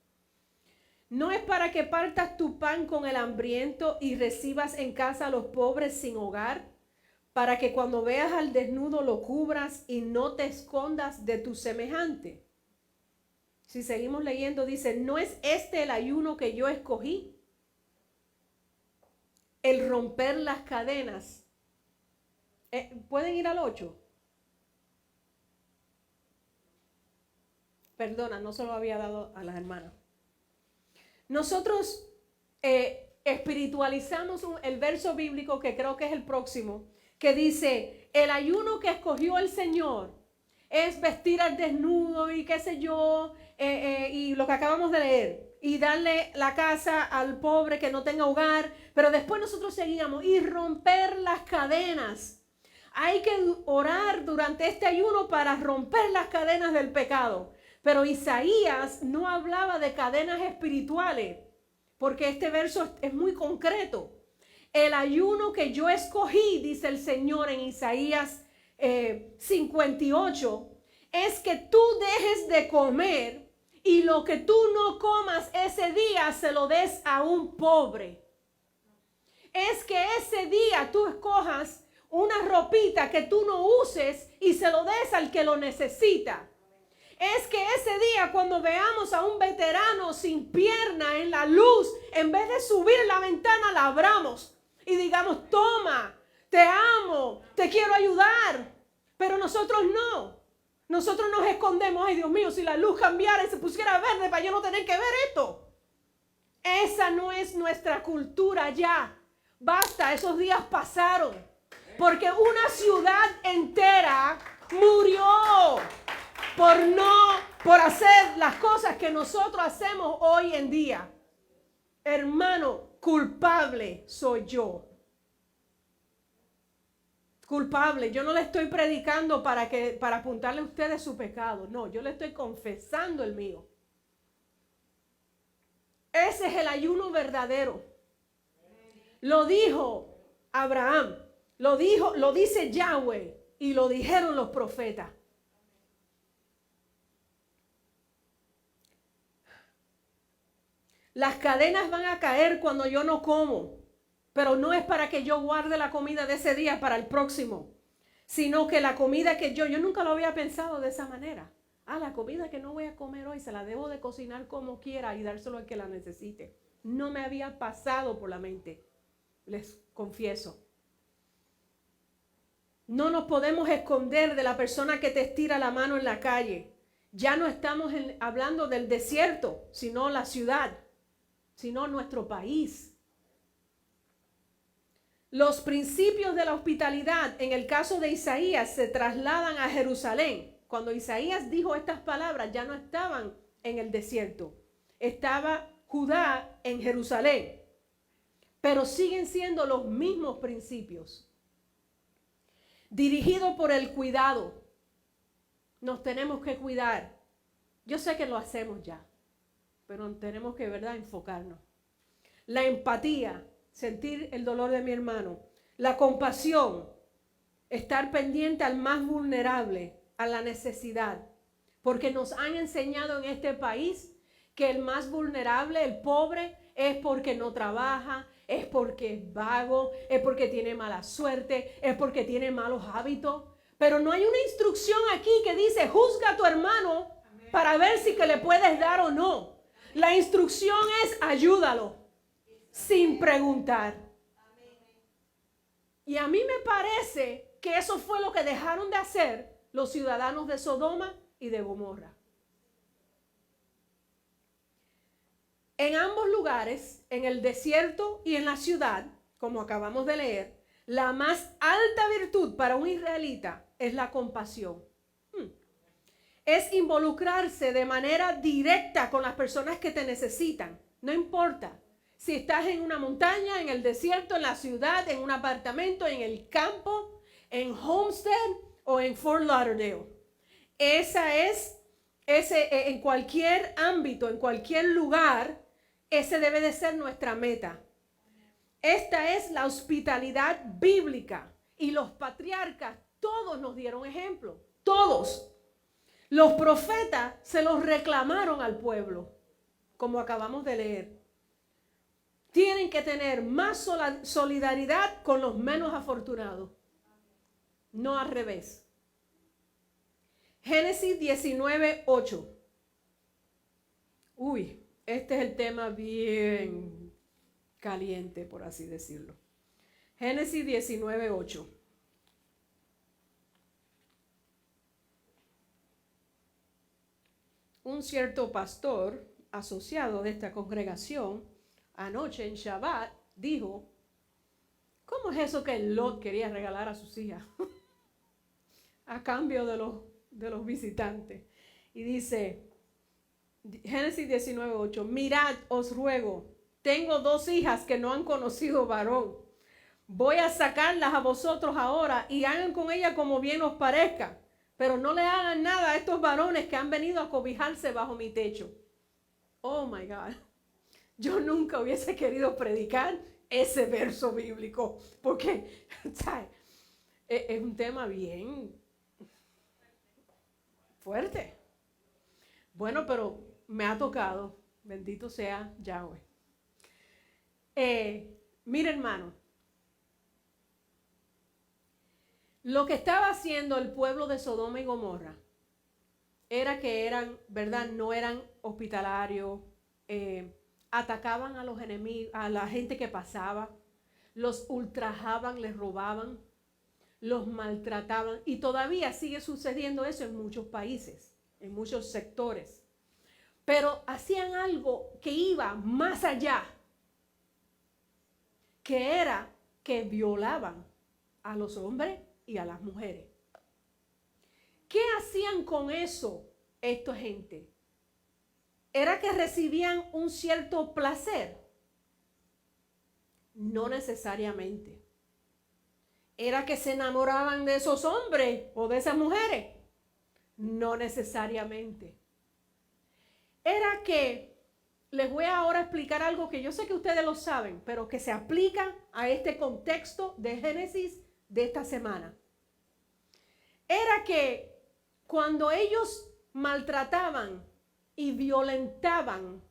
No es para que partas tu pan con el hambriento y recibas en casa a los pobres sin hogar, para que cuando veas al desnudo lo cubras y no te escondas de tu semejante. Si seguimos leyendo, dice, ¿no es este el ayuno que yo escogí? El romper las cadenas. ¿Pueden ir al 8? Perdona, no se lo había dado a las hermanas. Nosotros espiritualizamos el verso bíblico que creo que es el próximo, que dice, el ayuno que escogió el Señor es vestir al desnudo y qué sé yo, y lo que acabamos de leer, y darle la casa al pobre que no tenga hogar, pero después nosotros seguíamos, y romper las cadenas. Hay que orar durante este ayuno para romper las cadenas del pecado. Pero Isaías no hablaba de cadenas espirituales, porque este verso es muy concreto. El ayuno que yo escogí, dice el Señor en Isaías 58, es que tú dejes de comer y lo que tú no comas ese día se lo des a un pobre. Es que ese día tú escojas una ropita que tú no uses y se lo des al que lo necesita. Es que ese día cuando veamos a un veterano sin pierna en la luz, en vez de subir la ventana, la abramos y digamos, toma, te amo, te quiero ayudar. Pero nosotros no. Nosotros nos escondemos. Ay, Dios mío, si la luz cambiara y se pusiera verde para yo no tener que ver esto. Esa no es nuestra cultura ya. Basta, esos días pasaron. Porque una ciudad entera murió por hacer las cosas que nosotros hacemos hoy en día. Hermano, culpable soy yo. Culpable. Yo no le estoy predicando para apuntarle a ustedes su pecado. No, yo le estoy confesando el mío. Ese es el ayuno verdadero. Lo dijo Abraham. Lo dice Yahweh y lo dijeron los profetas. Las cadenas van a caer cuando yo no como, pero no es para que yo guarde la comida de ese día para el próximo, sino que la comida que yo nunca lo había pensado de esa manera. La comida que no voy a comer hoy se la debo de cocinar como quiera y dárselo al que la necesite. No me había pasado por la mente, les confieso. No nos podemos esconder de la persona que te estira la mano en la calle. Ya no estamos hablando del desierto, sino la ciudad, sino nuestro país. Los principios de la hospitalidad, en el caso de Isaías, se trasladan a Jerusalén. Cuando Isaías dijo estas palabras, ya no estaban en el desierto. Estaba Judá en Jerusalén. Pero siguen siendo los mismos principios. Dirigido por el cuidado. Nos tenemos que cuidar. Yo sé que lo hacemos ya, pero tenemos que, ¿verdad?, enfocarnos. La empatía, sentir el dolor de mi hermano. La compasión, estar pendiente al más vulnerable, a la necesidad. Porque nos han enseñado en este país que el más vulnerable, el pobre, es porque no trabaja, es porque es vago, es porque tiene mala suerte, es porque tiene malos hábitos. Pero no hay una instrucción aquí que dice, juzga a tu hermano para ver si que le puedes dar o no. La instrucción es, ayúdalo, sin preguntar. Y a mí me parece que eso fue lo que dejaron de hacer los ciudadanos de Sodoma y de Gomorra. En ambos lugares, en el desierto y en la ciudad, como acabamos de leer, la más alta virtud para un israelita es la compasión. Es involucrarse de manera directa con las personas que te necesitan. No importa si estás en una montaña, en el desierto, en la ciudad, en un apartamento, en el campo, en Homestead o en Fort Lauderdale. En cualquier ámbito, en cualquier lugar, ese debe de ser nuestra meta. Esta es la hospitalidad bíblica y los patriarcas todos nos dieron ejemplo, todos. Los profetas se los reclamaron al pueblo, como acabamos de leer. Tienen que tener más solidaridad con los menos afortunados, no al revés. Génesis 19:8. Este es el tema bien caliente, por así decirlo. Génesis 19:8. Un cierto pastor asociado de esta congregación anoche en Shabbat dijo: ¿cómo es eso que Lot quería regalar a sus hijas a cambio de los visitantes? Y dice, Génesis 19:8, mirad, os ruego, tengo 2 hijas que no han conocido varón. Voy a sacarlas a vosotros ahora y hagan con ellas como bien os parezca, pero no le hagan nada a estos varones que han venido a cobijarse bajo mi techo. Oh my God. Yo nunca hubiese querido predicar ese verso bíblico, porque ¿sabes? Es un tema bien fuerte. Bueno, pero me ha tocado, bendito sea Yahweh. Mira, hermano, lo que estaba haciendo el pueblo de Sodoma y Gomorra era que eran, ¿verdad? No eran hospitalarios, atacaban a los enemigos, a la gente que pasaba, los ultrajaban, les robaban, los maltrataban, y todavía sigue sucediendo eso en muchos países, en muchos sectores. Pero hacían algo que iba más allá, que era que violaban a los hombres y a las mujeres. ¿Qué hacían con eso esta gente? ¿Era que recibían un cierto placer? No necesariamente. ¿Era que se enamoraban de esos hombres o de esas mujeres? No necesariamente. Era que, les voy ahora a explicar algo que yo sé que ustedes lo saben, pero que se aplica a este contexto de Génesis de esta semana. Era que cuando ellos maltrataban y violentaban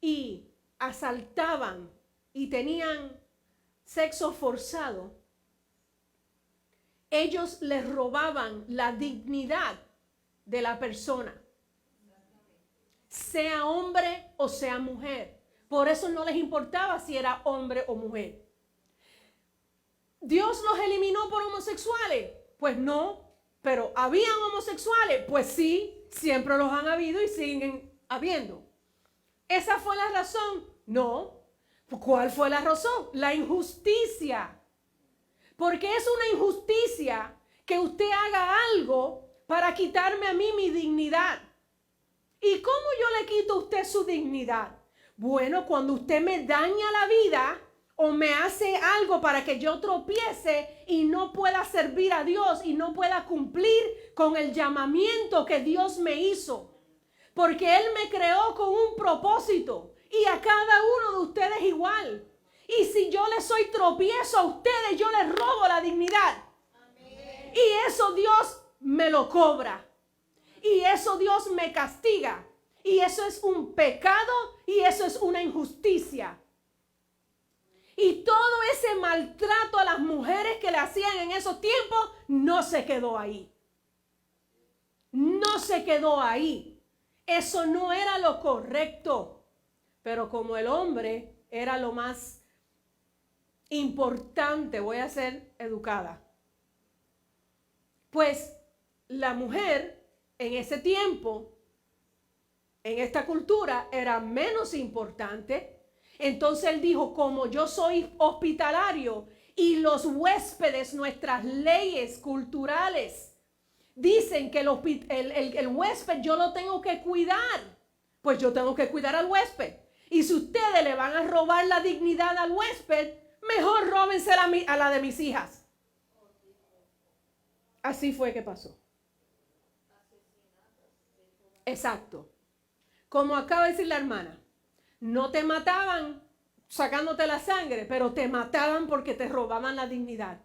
y asaltaban y tenían sexo forzado, ellos les robaban la dignidad de la persona, sea hombre o sea mujer. Por eso no les importaba si era hombre o mujer. ¿Dios los eliminó por homosexuales? Pues no. ¿Pero habían homosexuales? Pues sí, siempre los han habido y siguen habiendo. ¿Esa fue la razón? No. ¿Cuál fue la razón? La injusticia. Porque es una injusticia que usted haga algo para quitarme a mí mi dignidad. ¿Y cómo yo le quito a usted su dignidad? Bueno, cuando usted me daña la vida o me hace algo para que yo tropiece y no pueda servir a Dios y no pueda cumplir con el llamamiento que Dios me hizo. Porque Él me creó con un propósito y a cada uno de ustedes igual. Y si yo les soy tropiezo a ustedes, yo les robo la dignidad. Amén. Y eso Dios me lo cobra. Y eso Dios me castiga. Y eso es un pecado y eso es una injusticia. Y todo ese maltrato a las mujeres que le hacían en esos tiempos no se quedó ahí. No se quedó ahí. Eso no era lo correcto. Pero como el hombre era lo más importante, voy a ser educada. Pues la mujer en ese tiempo, en esta cultura, era menos importante. Entonces él dijo, como yo soy hospitalario y los huéspedes, nuestras leyes culturales, dicen que el huésped yo lo tengo que cuidar, pues yo tengo que cuidar al huésped. Y si ustedes le van a robar la dignidad al huésped, mejor róbensela a la de mis hijas. Así fue que pasó. Exacto. Como acaba de decir la hermana, no te mataban sacándote la sangre, pero te mataban porque te robaban la dignidad.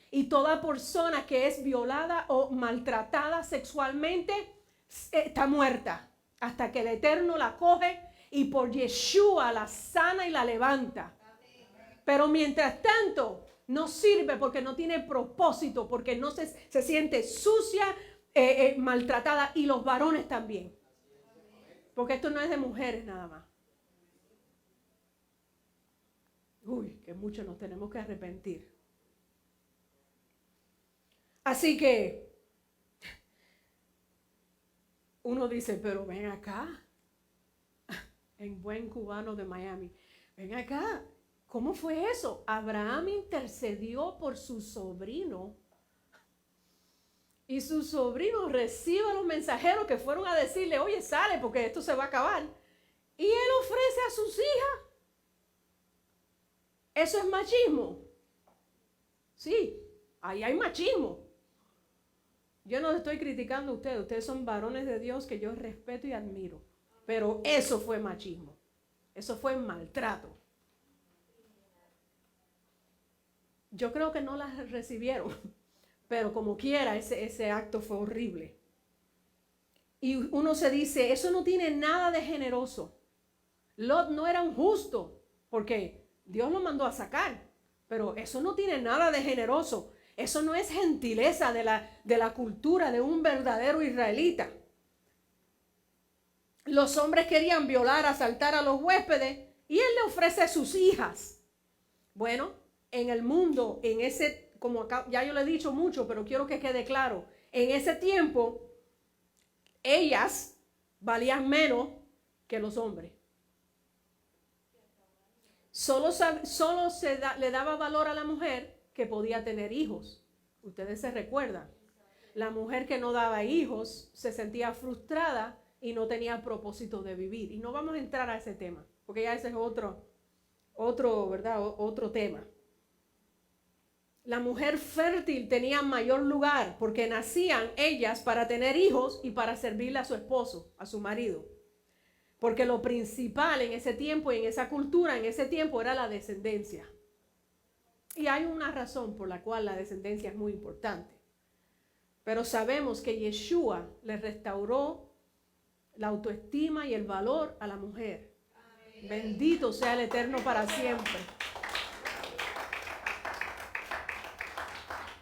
Y toda persona que es violada o maltratada sexualmente está muerta hasta que el Eterno la coge y por Yeshua la sana y la levanta. Pero mientras tanto no sirve porque no tiene propósito, porque no se siente sucia, maltratada, y los varones también. Porque esto no es de mujeres nada más. Uy, que mucho nos tenemos que arrepentir. Así que uno dice, pero ven acá, en buen cubano de Miami, ven acá, ¿cómo fue eso? Abraham intercedió por su sobrino y su sobrino recibe a los mensajeros que fueron a decirle, oye, sale porque esto se va a acabar. Y él ofrece a sus hijas. ¿Eso es machismo? Sí, ahí hay machismo. Yo no estoy criticando a ustedes son varones de Dios que yo respeto y admiro. Pero eso fue machismo. Eso fue maltrato. Yo creo que no las recibieron, pero como quiera, ese acto fue horrible. Y uno se dice, eso no tiene nada de generoso. Lot no era un justo, porque Dios lo mandó a sacar, pero eso no tiene nada de generoso. Eso no es gentileza de la cultura de un verdadero israelita. Los hombres querían violar, asaltar a los huéspedes y él le ofrece a sus hijas. Bueno, en el mundo, como acá, ya yo le he dicho mucho, pero quiero que quede claro, en ese tiempo, ellas valían menos que los hombres. Solo le daba valor a la mujer que podía tener hijos. Ustedes se recuerdan. La mujer que no daba hijos se sentía frustrada y no tenía propósito de vivir. Y no vamos a entrar a ese tema, porque ya ese es otro tema. La mujer fértil tenía mayor lugar porque nacían ellas para tener hijos y para servirle a su esposo, a su marido. Porque lo principal en ese tiempo y en esa cultura, en ese tiempo, era la descendencia. Y hay una razón por la cual la descendencia es muy importante. Pero sabemos que Yeshua le restauró la autoestima y el valor a la mujer. Amén. Bendito sea el Eterno para siempre.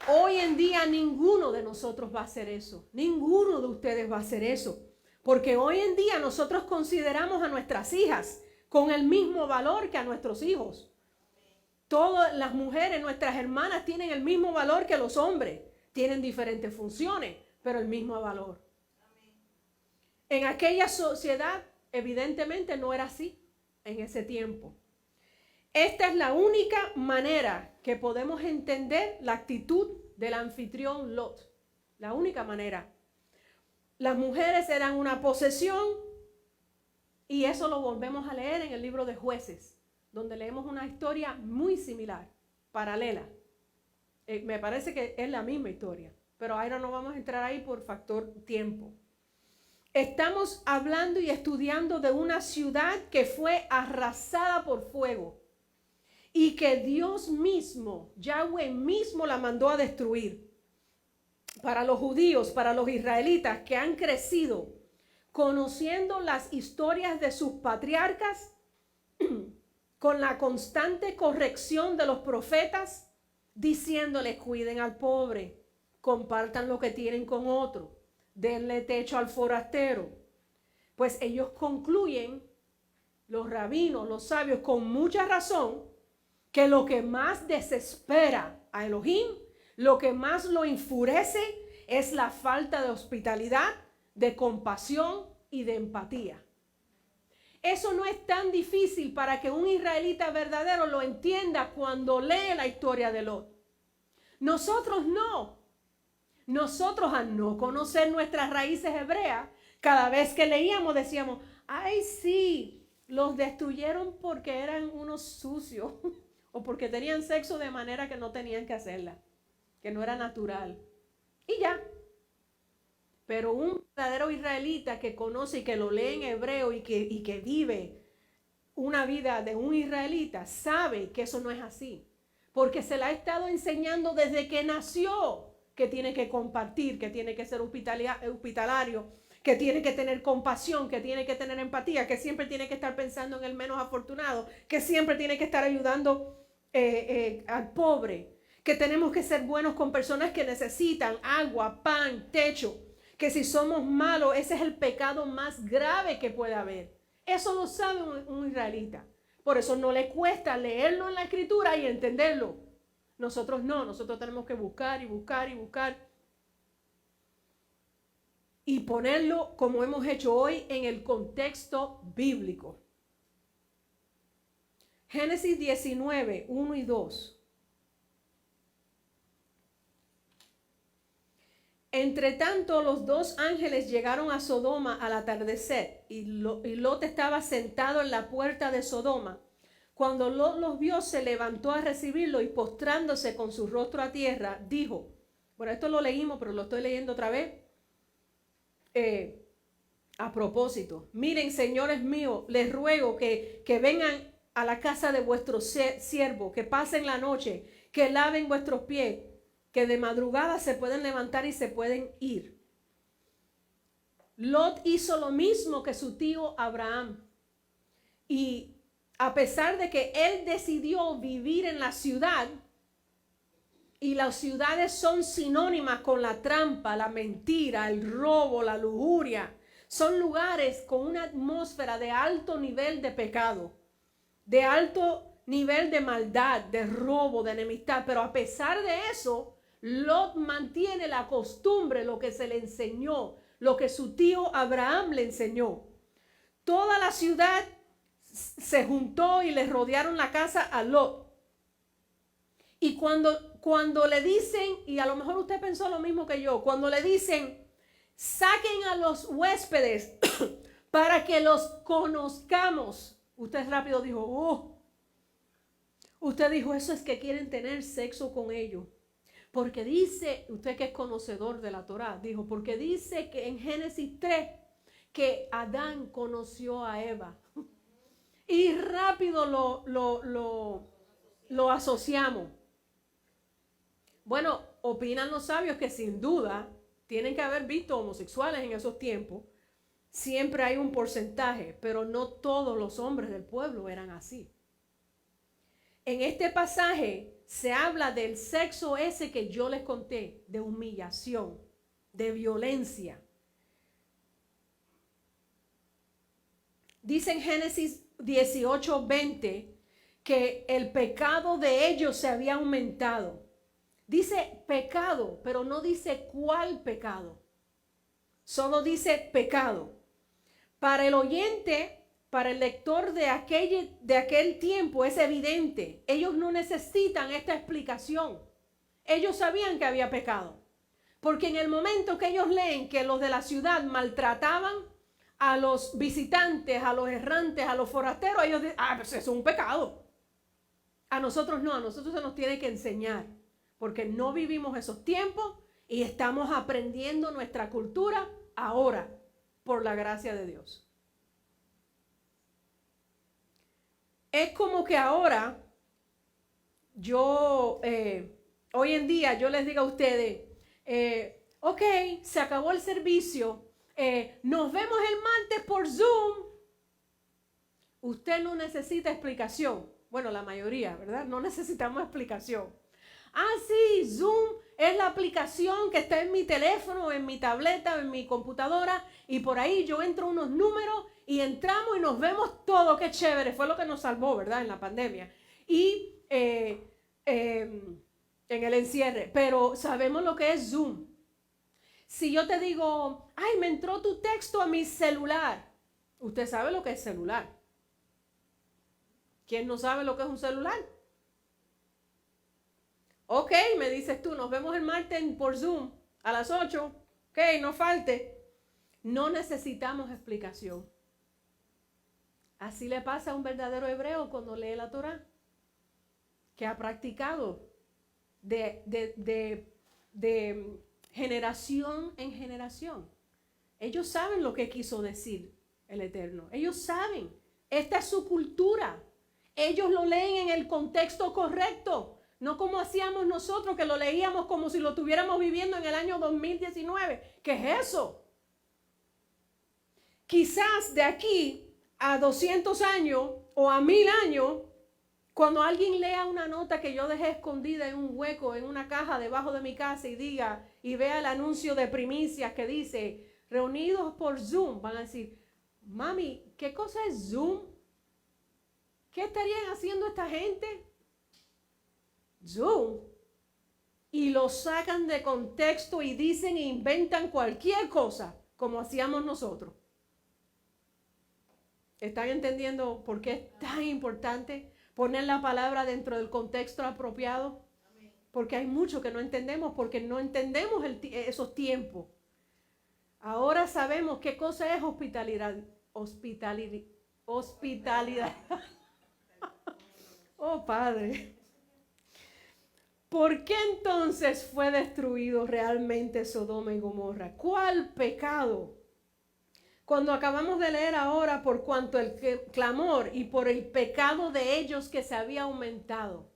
Hoy en día ninguno de nosotros va a hacer eso. Ninguno de ustedes va a hacer eso. Porque hoy en día nosotros consideramos a nuestras hijas con el mismo valor que a nuestros hijos. Todas las mujeres, nuestras hermanas, tienen el mismo valor que los hombres. Tienen diferentes funciones, pero el mismo valor. En aquella sociedad, evidentemente, no era así en ese tiempo. Esta es la única manera que podemos entender la actitud del anfitrión Lot. La única manera. Las mujeres eran una posesión y eso lo volvemos a leer en el libro de Jueces, donde leemos una historia muy similar, paralela. Me parece que es la misma historia, pero ahora no vamos a entrar ahí por factor tiempo. Estamos hablando y estudiando de una ciudad que fue arrasada por fuego y que Dios mismo, Yahweh mismo la mandó a destruir. Para los judíos, para los israelitas que han crecido conociendo las historias de sus patriarcas, con la constante corrección de los profetas, diciéndoles cuiden al pobre, compartan lo que tienen con otro, denle techo al forastero. Pues ellos concluyen, los rabinos, los sabios, con mucha razón, que lo que más desespera a Elohim, lo que más lo enfurece, es la falta de hospitalidad, de compasión y de empatía. Eso no es tan difícil para que un israelita verdadero lo entienda cuando lee la historia de Lot. Nosotros no. Nosotros, al no conocer nuestras raíces hebreas, cada vez que leíamos decíamos, ay sí, los destruyeron porque eran unos sucios o porque tenían sexo de manera que no tenían que hacerla, que no era natural. Y ya. Pero un verdadero israelita que conoce y que lo lee en hebreo y que vive una vida de un israelita, sabe que eso no es así. Porque se le ha estado enseñando desde que nació que tiene que compartir, que tiene que ser hospitalario, que tiene que tener compasión, que tiene que tener empatía, que siempre tiene que estar pensando en el menos afortunado, que siempre tiene que estar ayudando al pobre, que tenemos que ser buenos con personas que necesitan agua, pan, techo, que si somos malos, ese es el pecado más grave que puede haber. Eso lo sabe un israelita. Por eso no le cuesta leerlo en la escritura y entenderlo. Nosotros no, nosotros tenemos que buscar y buscar y buscar. Y ponerlo, como hemos hecho hoy, en el contexto bíblico. Génesis 19, 1 y 2. Entre tanto, los dos ángeles llegaron a Sodoma al atardecer, y Lot estaba sentado en la puerta de Sodoma. Cuando Lot los vio, se levantó a recibirlo y postrándose con su rostro a tierra, dijo, bueno, esto lo leímos, pero lo estoy leyendo otra vez. A propósito, miren, señores míos, les ruego que vengan a la casa de vuestro siervo, que pasen la noche, que laven vuestros pies, que de madrugada se pueden levantar y se pueden ir. Lot hizo lo mismo que su tío Abraham. Y a pesar de que él decidió vivir en la ciudad, y las ciudades son sinónimas con la trampa, la mentira, el robo, la lujuria, son lugares con una atmósfera de alto nivel de pecado, de alto nivel de maldad, de robo, de enemistad. Pero a pesar de eso, Lot mantiene la costumbre, lo que se le enseñó, lo que su tío Abraham le enseñó. Toda la ciudad se juntó y le rodearon la casa a Lot. Y cuando le dicen, y a lo mejor usted pensó lo mismo que yo, cuando le dicen, saquen a los huéspedes para que los conozcamos, usted rápido dijo, oh. Usted dijo, eso es que quieren tener sexo con ellos. Porque dice, usted que es conocedor de la Torá, dijo, porque dice que en Génesis 3, que Adán conoció a Eva. Y rápido lo asociamos. Bueno, opinan los sabios que sin duda tienen que haber visto homosexuales en esos tiempos. Siempre hay un porcentaje, pero no todos los hombres del pueblo eran así. En este pasaje se habla del sexo ese que yo les conté, de humillación, de violencia. Dice en Génesis 18:20 que el pecado de ellos se había aumentado. Dice pecado, pero no dice cuál pecado. Solo dice pecado. Para el oyente, para el lector de aquel tiempo es evidente. Ellos no necesitan esta explicación. Ellos sabían que había pecado. Porque en el momento que ellos leen que los de la ciudad maltrataban a los visitantes, a los errantes, a los forasteros, ellos dicen, pues eso es un pecado. A nosotros no, a nosotros se nos tiene que enseñar. Porque no vivimos esos tiempos y estamos aprendiendo nuestra cultura ahora, por la gracia de Dios. Es como que ahora, hoy en día, yo les digo a ustedes, ok, se acabó el servicio, nos vemos el martes por Zoom. Usted no necesita explicación. Bueno, la mayoría, ¿verdad? No necesitamos explicación. Sí, Zoom es la aplicación que está en mi teléfono, en mi tableta, en mi computadora, y por ahí yo entro unos números y entramos y nos vemos todo. Qué chévere, fue lo que nos salvó, ¿verdad? En la pandemia y en el encierre. Pero sabemos lo que es Zoom. Si yo te digo, me entró tu texto a mi celular, usted sabe lo que es celular. ¿Quién no sabe lo que es un celular? Ok, me dices tú, nos vemos el martes por Zoom a las 8. Ok, no falte. No necesitamos explicación. Así le pasa a un verdadero hebreo cuando lee la Torá, que ha practicado de generación en generación. Ellos saben lo que quiso decir el Eterno. Ellos saben. Esta es su cultura. Ellos lo leen en el contexto correcto. No como hacíamos nosotros, que lo leíamos como si lo estuviéramos viviendo en el año 2019. ¿Qué es eso? Quizás de aquí a 200 años o a 1000 años, Cuando alguien lea una nota que yo dejé escondida en un hueco, en una caja debajo de mi casa y vea el anuncio de primicias que dice, reunidos por Zoom, van a decir, mami, ¿qué cosa es Zoom? ¿Qué estarían haciendo esta gente? Zoom. Y lo sacan de contexto y dicen e inventan cualquier cosa, como hacíamos nosotros. ¿Están entendiendo por qué es tan importante poner la palabra dentro del contexto apropiado? Porque hay mucho que no entendemos, porque no entendemos esos tiempos. Ahora sabemos qué cosa es hospitalidad. Hospitalidad. Oh, Padre. ¿Por qué entonces fue destruido realmente Sodoma y Gomorra? ¿Cuál pecado? Cuando acabamos de leer ahora, por cuanto el clamor y por el pecado de ellos que se había aumentado.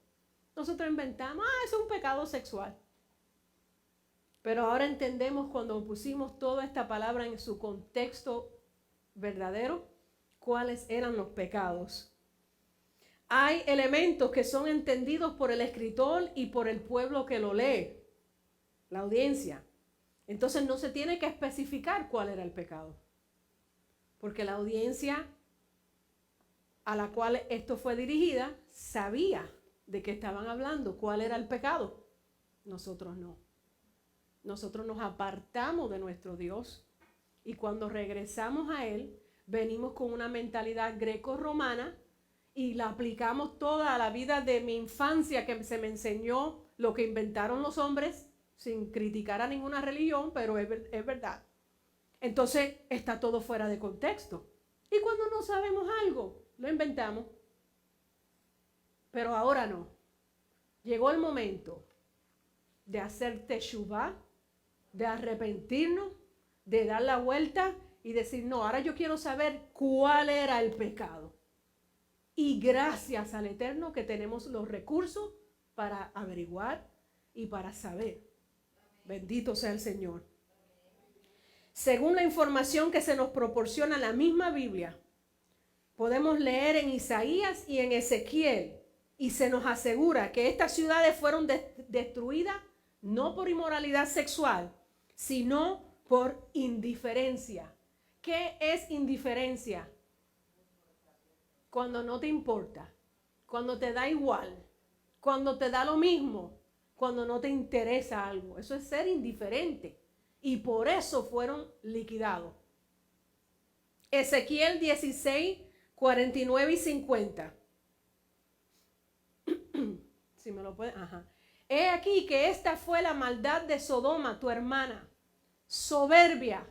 Nosotros inventamos, es un pecado sexual. Pero ahora entendemos cuando pusimos toda esta palabra en su contexto verdadero, cuáles eran los pecados. Hay elementos que son entendidos por el escritor y por el pueblo que lo lee, la audiencia. Entonces no se tiene que especificar cuál era el pecado. Porque la audiencia a la cual esto fue dirigida sabía de qué estaban hablando, cuál era el pecado. Nosotros no. Nosotros nos apartamos de nuestro Dios y cuando regresamos a Él, venimos con una mentalidad greco-romana y la aplicamos toda a la vida de mi infancia que se me enseñó lo que inventaron los hombres, sin criticar a ninguna religión, pero es verdad. Entonces está todo fuera de contexto. Y cuando no sabemos algo, lo inventamos. Pero ahora no. Llegó el momento de hacer teshuvá, de arrepentirnos, de dar la vuelta y decir, no, ahora yo quiero saber cuál era el pecado. Y gracias al Eterno que tenemos los recursos para averiguar y para saber. Bendito sea el Señor. Según la información que se nos proporciona la misma Biblia, podemos leer en Isaías y en Ezequiel y se nos asegura que estas ciudades fueron destruidas no por inmoralidad sexual, sino por indiferencia. ¿Qué es indiferencia? Cuando no te importa, cuando te da igual, cuando te da lo mismo, cuando no te interesa algo. Eso es ser indiferente. Y por eso fueron liquidados. Ezequiel 16, 49 y 50. Si me lo puede, ajá. He aquí que esta fue la maldad de Sodoma, tu hermana. Soberbia,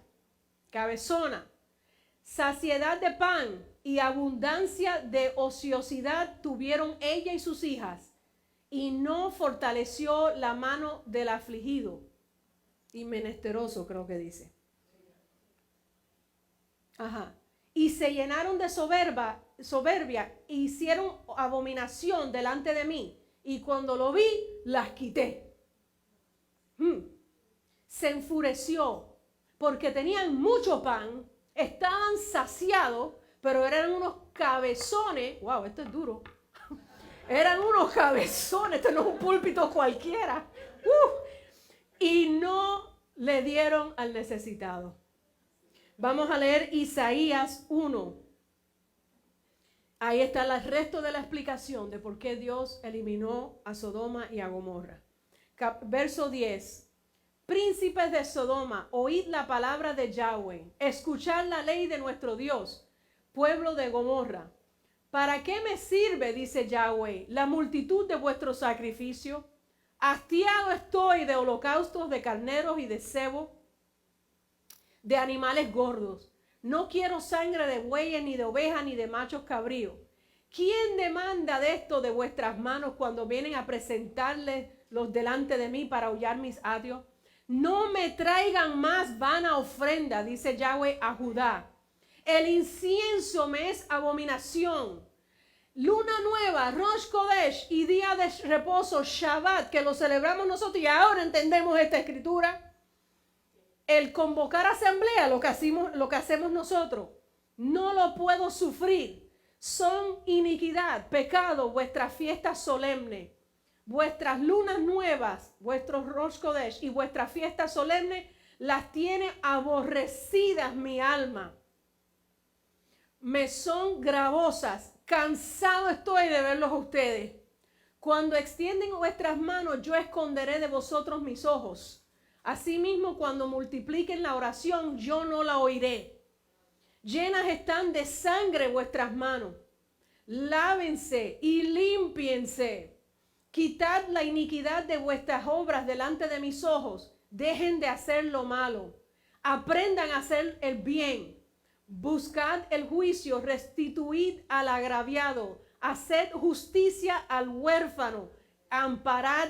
cabezona, saciedad de pan y abundancia de ociosidad tuvieron ella y sus hijas, y no fortaleció la mano del afligido y menesteroso, creo que dice. Ajá. Y se llenaron de soberbia e hicieron abominación delante de mí, y cuando lo vi, las quité. Se enfureció porque tenían mucho pan, estaban saciados, pero eran unos cabezones. Wow, esto es duro. Eran unos cabezones, esto no es un púlpito cualquiera. Y no le dieron al necesitado. Vamos a leer Isaías 1. Ahí está el resto de la explicación de por qué Dios eliminó a Sodoma y a Gomorra. Verso 10. Príncipes de Sodoma, oíd la palabra de Yahweh, escuchad la ley de nuestro Dios, pueblo de Gomorra. ¿Para qué me sirve, dice Yahweh, la multitud de vuestros sacrificios? Hastiado estoy de holocaustos, de carneros y de cebo, de animales gordos. No quiero sangre de bueyes, ni de ovejas, ni de machos cabríos. ¿Quién demanda de esto de vuestras manos cuando vienen a presentarles los delante de mí para hollar mis atrios? No me traigan más vana ofrenda, dice Yahweh a Judá. El incienso me es abominación. Luna nueva, Rosh Kodesh y día de reposo, Shabbat, que lo celebramos nosotros y ahora entendemos esta escritura. El convocar asamblea, lo que hacemos nosotros, no lo puedo sufrir. son iniquidad, pecado, vuestras fiestas solemnes, vuestras lunas nuevas, vuestros Rosh Kodesh y vuestras fiestas solemnes, las tiene aborrecidas mi alma. Me son gravosas, cansado estoy de verlos a ustedes. Cuando extienden vuestras manos, yo esconderé de vosotros mis ojos. Asimismo, cuando multipliquen la oración, yo no la oiré. Llenas están de sangre vuestras manos. Lávense y límpiense. Quitad la iniquidad de vuestras obras delante de mis ojos. Dejen de hacer lo malo. Aprendan a hacer el bien. Buscad el juicio, restituid al agraviado. Haced justicia al huérfano. Amparad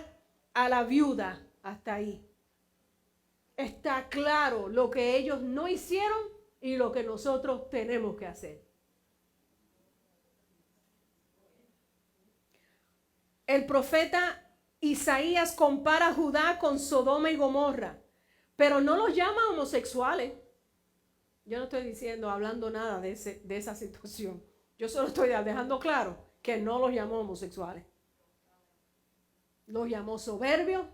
a la viuda. Hasta ahí. Está claro lo que ellos no hicieron y lo que nosotros tenemos que hacer. El profeta Isaías compara a Judá con Sodoma y Gomorra, pero no los llama homosexuales. Yo no estoy hablando nada de esa situación. Yo solo estoy dejando claro que no los llamó homosexuales. Los llamó soberbios,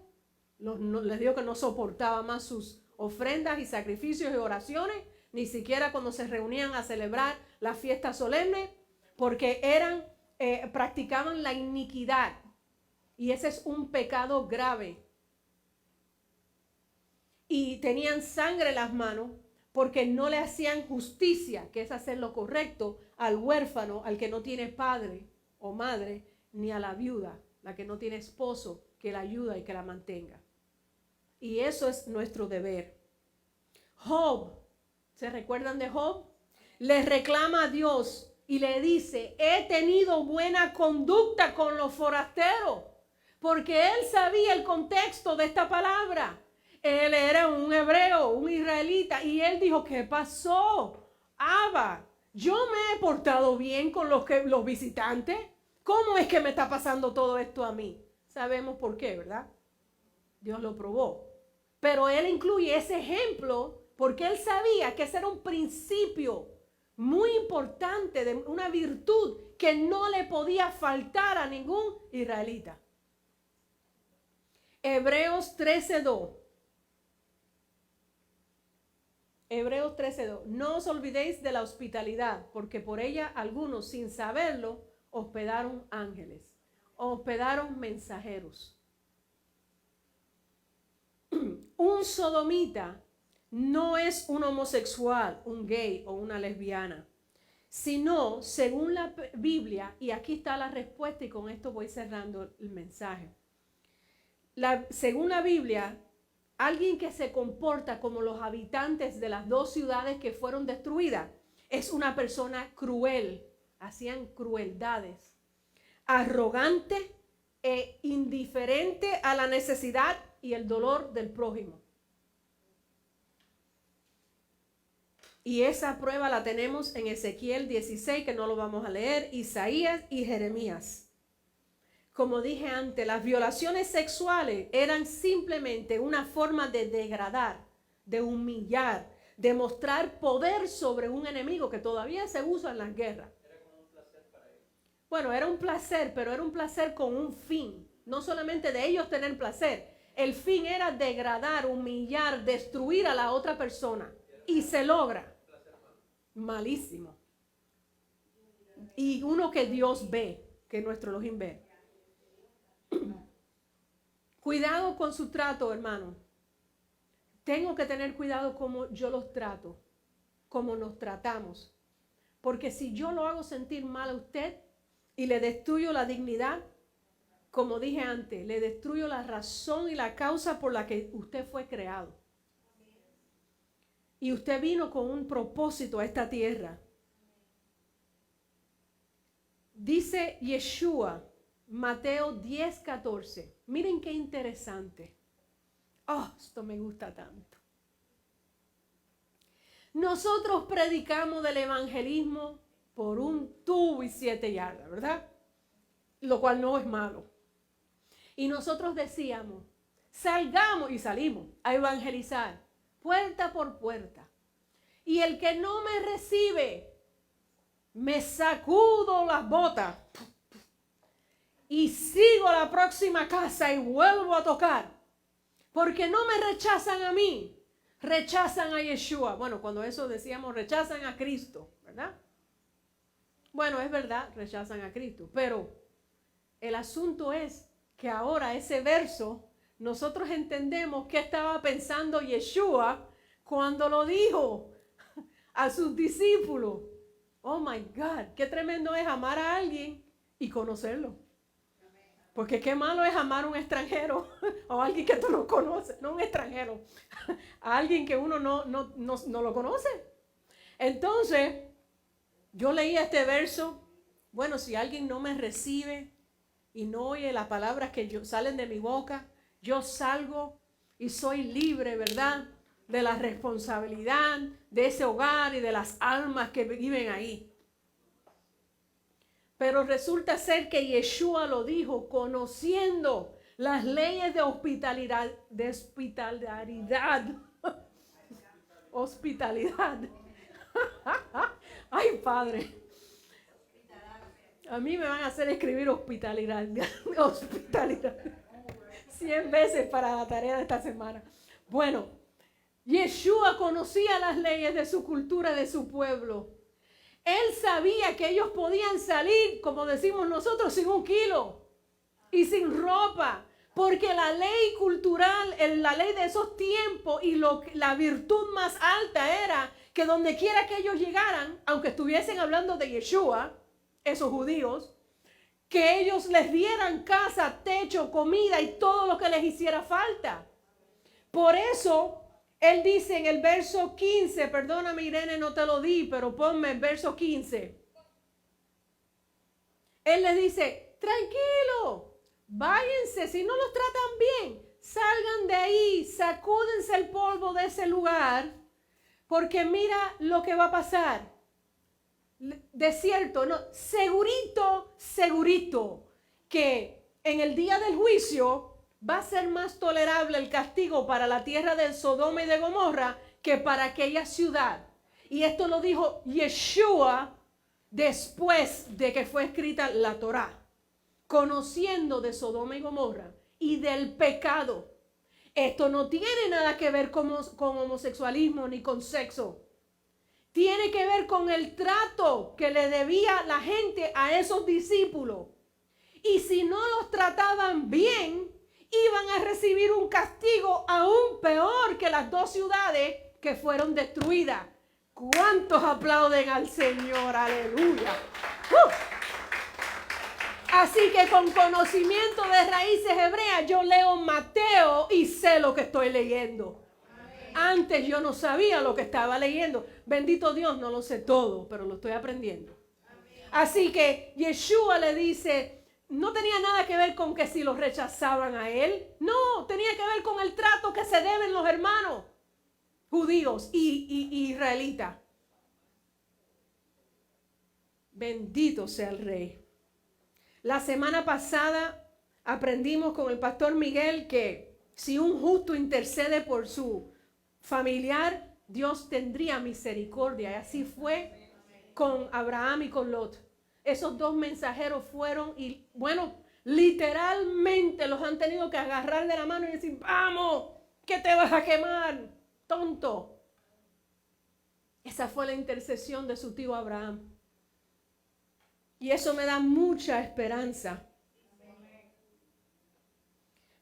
les dijo que no soportaba más sus ofrendas y sacrificios y oraciones, ni siquiera cuando se reunían a celebrar la fiesta solemne, porque practicaban la iniquidad. Y ese es un pecado grave. Y tenían sangre en las manos porque no le hacían justicia, que es hacer lo correcto, al huérfano, al que no tiene padre o madre, ni a la viuda, la que no tiene esposo, que la ayuda y que la mantenga. Y eso es nuestro deber. Job, ¿se recuerdan de Job? Le reclama a Dios y le dice, he tenido buena conducta con los forasteros, porque él sabía el contexto de esta palabra. Él era un hebreo, un israelita, y él dijo, ¿qué pasó? Abba, yo me he portado bien con los visitantes. ¿Cómo es que me está pasando todo esto a mí? Sabemos por qué, ¿verdad? Dios lo probó. Pero él incluye ese ejemplo porque él sabía que ese era un principio muy importante, de una virtud que no le podía faltar a ningún israelita. Hebreos 13:2. Hebreos 13:2. No os olvidéis de la hospitalidad, porque por ella algunos, sin saberlo, hospedaron ángeles, hospedaron mensajeros. Un sodomita no es un homosexual, un gay o una lesbiana, sino, según la Biblia, y aquí está la respuesta y con esto voy cerrando el mensaje. Según la Biblia, alguien que se comporta como los habitantes de las dos ciudades que fueron destruidas es una persona cruel, hacían crueldades, arrogante e indiferente a la necesidad y el dolor del prójimo. Y esa prueba la tenemos en Ezequiel 16, que no lo vamos a leer, Isaías y Jeremías. Como dije antes, las violaciones sexuales eran simplemente una forma de degradar, de humillar, de mostrar poder sobre un enemigo que todavía se usa en las guerras. Era como un placer para ellos. Bueno, era un placer, pero era un placer con un fin. No solamente de ellos tener placer. El fin era degradar, humillar, destruir a la otra persona. Y se logra. Malísimo. Y uno que Dios ve, que nuestro Elohim ve. Cuidado con su trato, hermano. Tengo que tener cuidado como yo los trato, como nos tratamos. Porque si yo lo hago sentir mal a usted y le destruyo la dignidad, como dije antes, le destruyo la razón y la causa por la que usted fue creado. Y usted vino con un propósito a esta tierra. Dice Yeshua, Mateo 10:14. Miren qué interesante. Oh, esto me gusta tanto. Nosotros predicamos del evangelismo por un tubo y 7 yardas, ¿verdad? Lo cual no es malo. Y nosotros decíamos, salgamos y salimos a evangelizar, puerta por puerta. Y el que no me recibe, me sacudo las botas y sigo a la próxima casa y vuelvo a tocar. Porque no me rechazan a mí, rechazan a Yeshua. Bueno, cuando eso decíamos, rechazan a Cristo, ¿verdad? Bueno, es verdad, rechazan a Cristo. Pero el asunto es que ahora ese verso, nosotros entendemos qué estaba pensando Yeshua cuando lo dijo a sus discípulos. Oh my God, qué tremendo es amar a alguien y conocerlo. Porque qué malo es amar a un extranjero o a alguien que tú no conoces, no un extranjero, a alguien que uno no lo conoce. Entonces, yo leía este verso. Bueno, si alguien no me recibe y no oye las palabras que salen de mi boca, yo salgo y soy libre, ¿verdad?, de la responsabilidad de ese hogar y de las almas que viven ahí. Pero resulta ser que Yeshua lo dijo conociendo las leyes de hospitalidad, hospitalidad. Ay, Padre. A mí me van a hacer escribir hospitalidad 100 veces para la tarea de esta semana. Bueno, Yeshua conocía las leyes de su cultura, de su pueblo. Él sabía que ellos podían salir, como decimos nosotros, sin 1 kilo y sin ropa. Porque la ley cultural, la ley de esos tiempos y la virtud más alta era que donde quiera que ellos llegaran, aunque estuviesen hablando de Yeshua, esos judíos, que ellos les dieran casa, techo, comida y todo lo que les hiciera falta. Por eso, él dice en el verso 15, perdóname Irene, no te lo di, pero ponme el verso 15. Él les dice, tranquilo, váyanse, si no los tratan bien, salgan de ahí, sacúdense el polvo de ese lugar, porque mira lo que va a pasar. De cierto, no, segurito, que en el día del juicio va a ser más tolerable el castigo para la tierra de Sodoma y de Gomorra que para aquella ciudad. Y esto lo dijo Yeshua después de que fue escrita la Torá, conociendo de Sodoma y Gomorra y del pecado. Esto no tiene nada que ver con homosexualismo ni con sexo. Tiene que ver con el trato que le debía la gente a esos discípulos. Y si no los trataban bien, iban a recibir un castigo aún peor que las 2 ciudades que fueron destruidas. ¿Cuántos aplauden al Señor? Aleluya. Así que con conocimiento de raíces hebreas yo leo Mateo y sé lo que estoy leyendo. Antes yo no sabía lo que estaba leyendo. Bendito Dios, no lo sé todo, pero lo estoy aprendiendo. Así que Yeshua le dice, no tenía nada que ver con que si los rechazaban a él. No, tenía que ver con el trato que se deben los hermanos judíos y israelitas. Bendito sea el Rey. La semana pasada aprendimos con el pastor Miguel que si un justo intercede por su familiar, Dios tendría misericordia. Y así fue con Abraham y con Lot. Esos 2 mensajeros fueron y, bueno, literalmente los han tenido que agarrar de la mano y decir, vamos, que te vas a quemar, tonto. Esa fue la intercesión de su tío Abraham. Y eso me da mucha esperanza.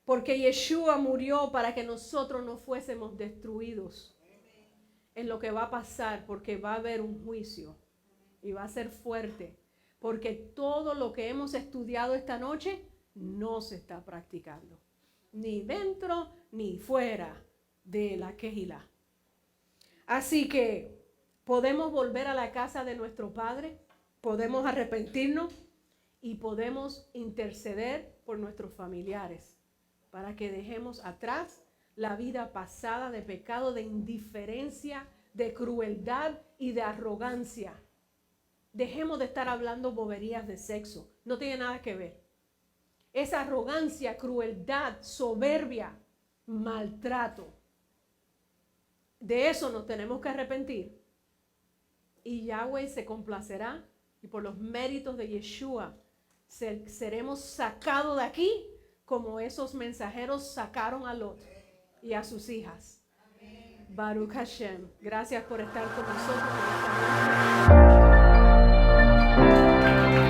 Porque Yeshua murió para que nosotros no fuésemos destruidos en lo que va a pasar, porque va a haber un juicio y va a ser fuerte, porque todo lo que hemos estudiado esta noche no se está practicando, ni dentro ni fuera de la Kehilá. Así que podemos volver a la casa de nuestro Padre, podemos arrepentirnos y podemos interceder por nuestros familiares, para que dejemos atrás la vida pasada de pecado, de indiferencia, de crueldad y de arrogancia. Dejemos de estar hablando boberías de sexo. No tiene nada que ver. Esa arrogancia, crueldad, soberbia, maltrato. De eso nos tenemos que arrepentir. Y Yahweh se complacerá y por los méritos de Yeshua seremos sacados de aquí como esos mensajeros sacaron a Lot y a sus hijas. Baruch Hashem. Gracias por estar con nosotros en esta noche.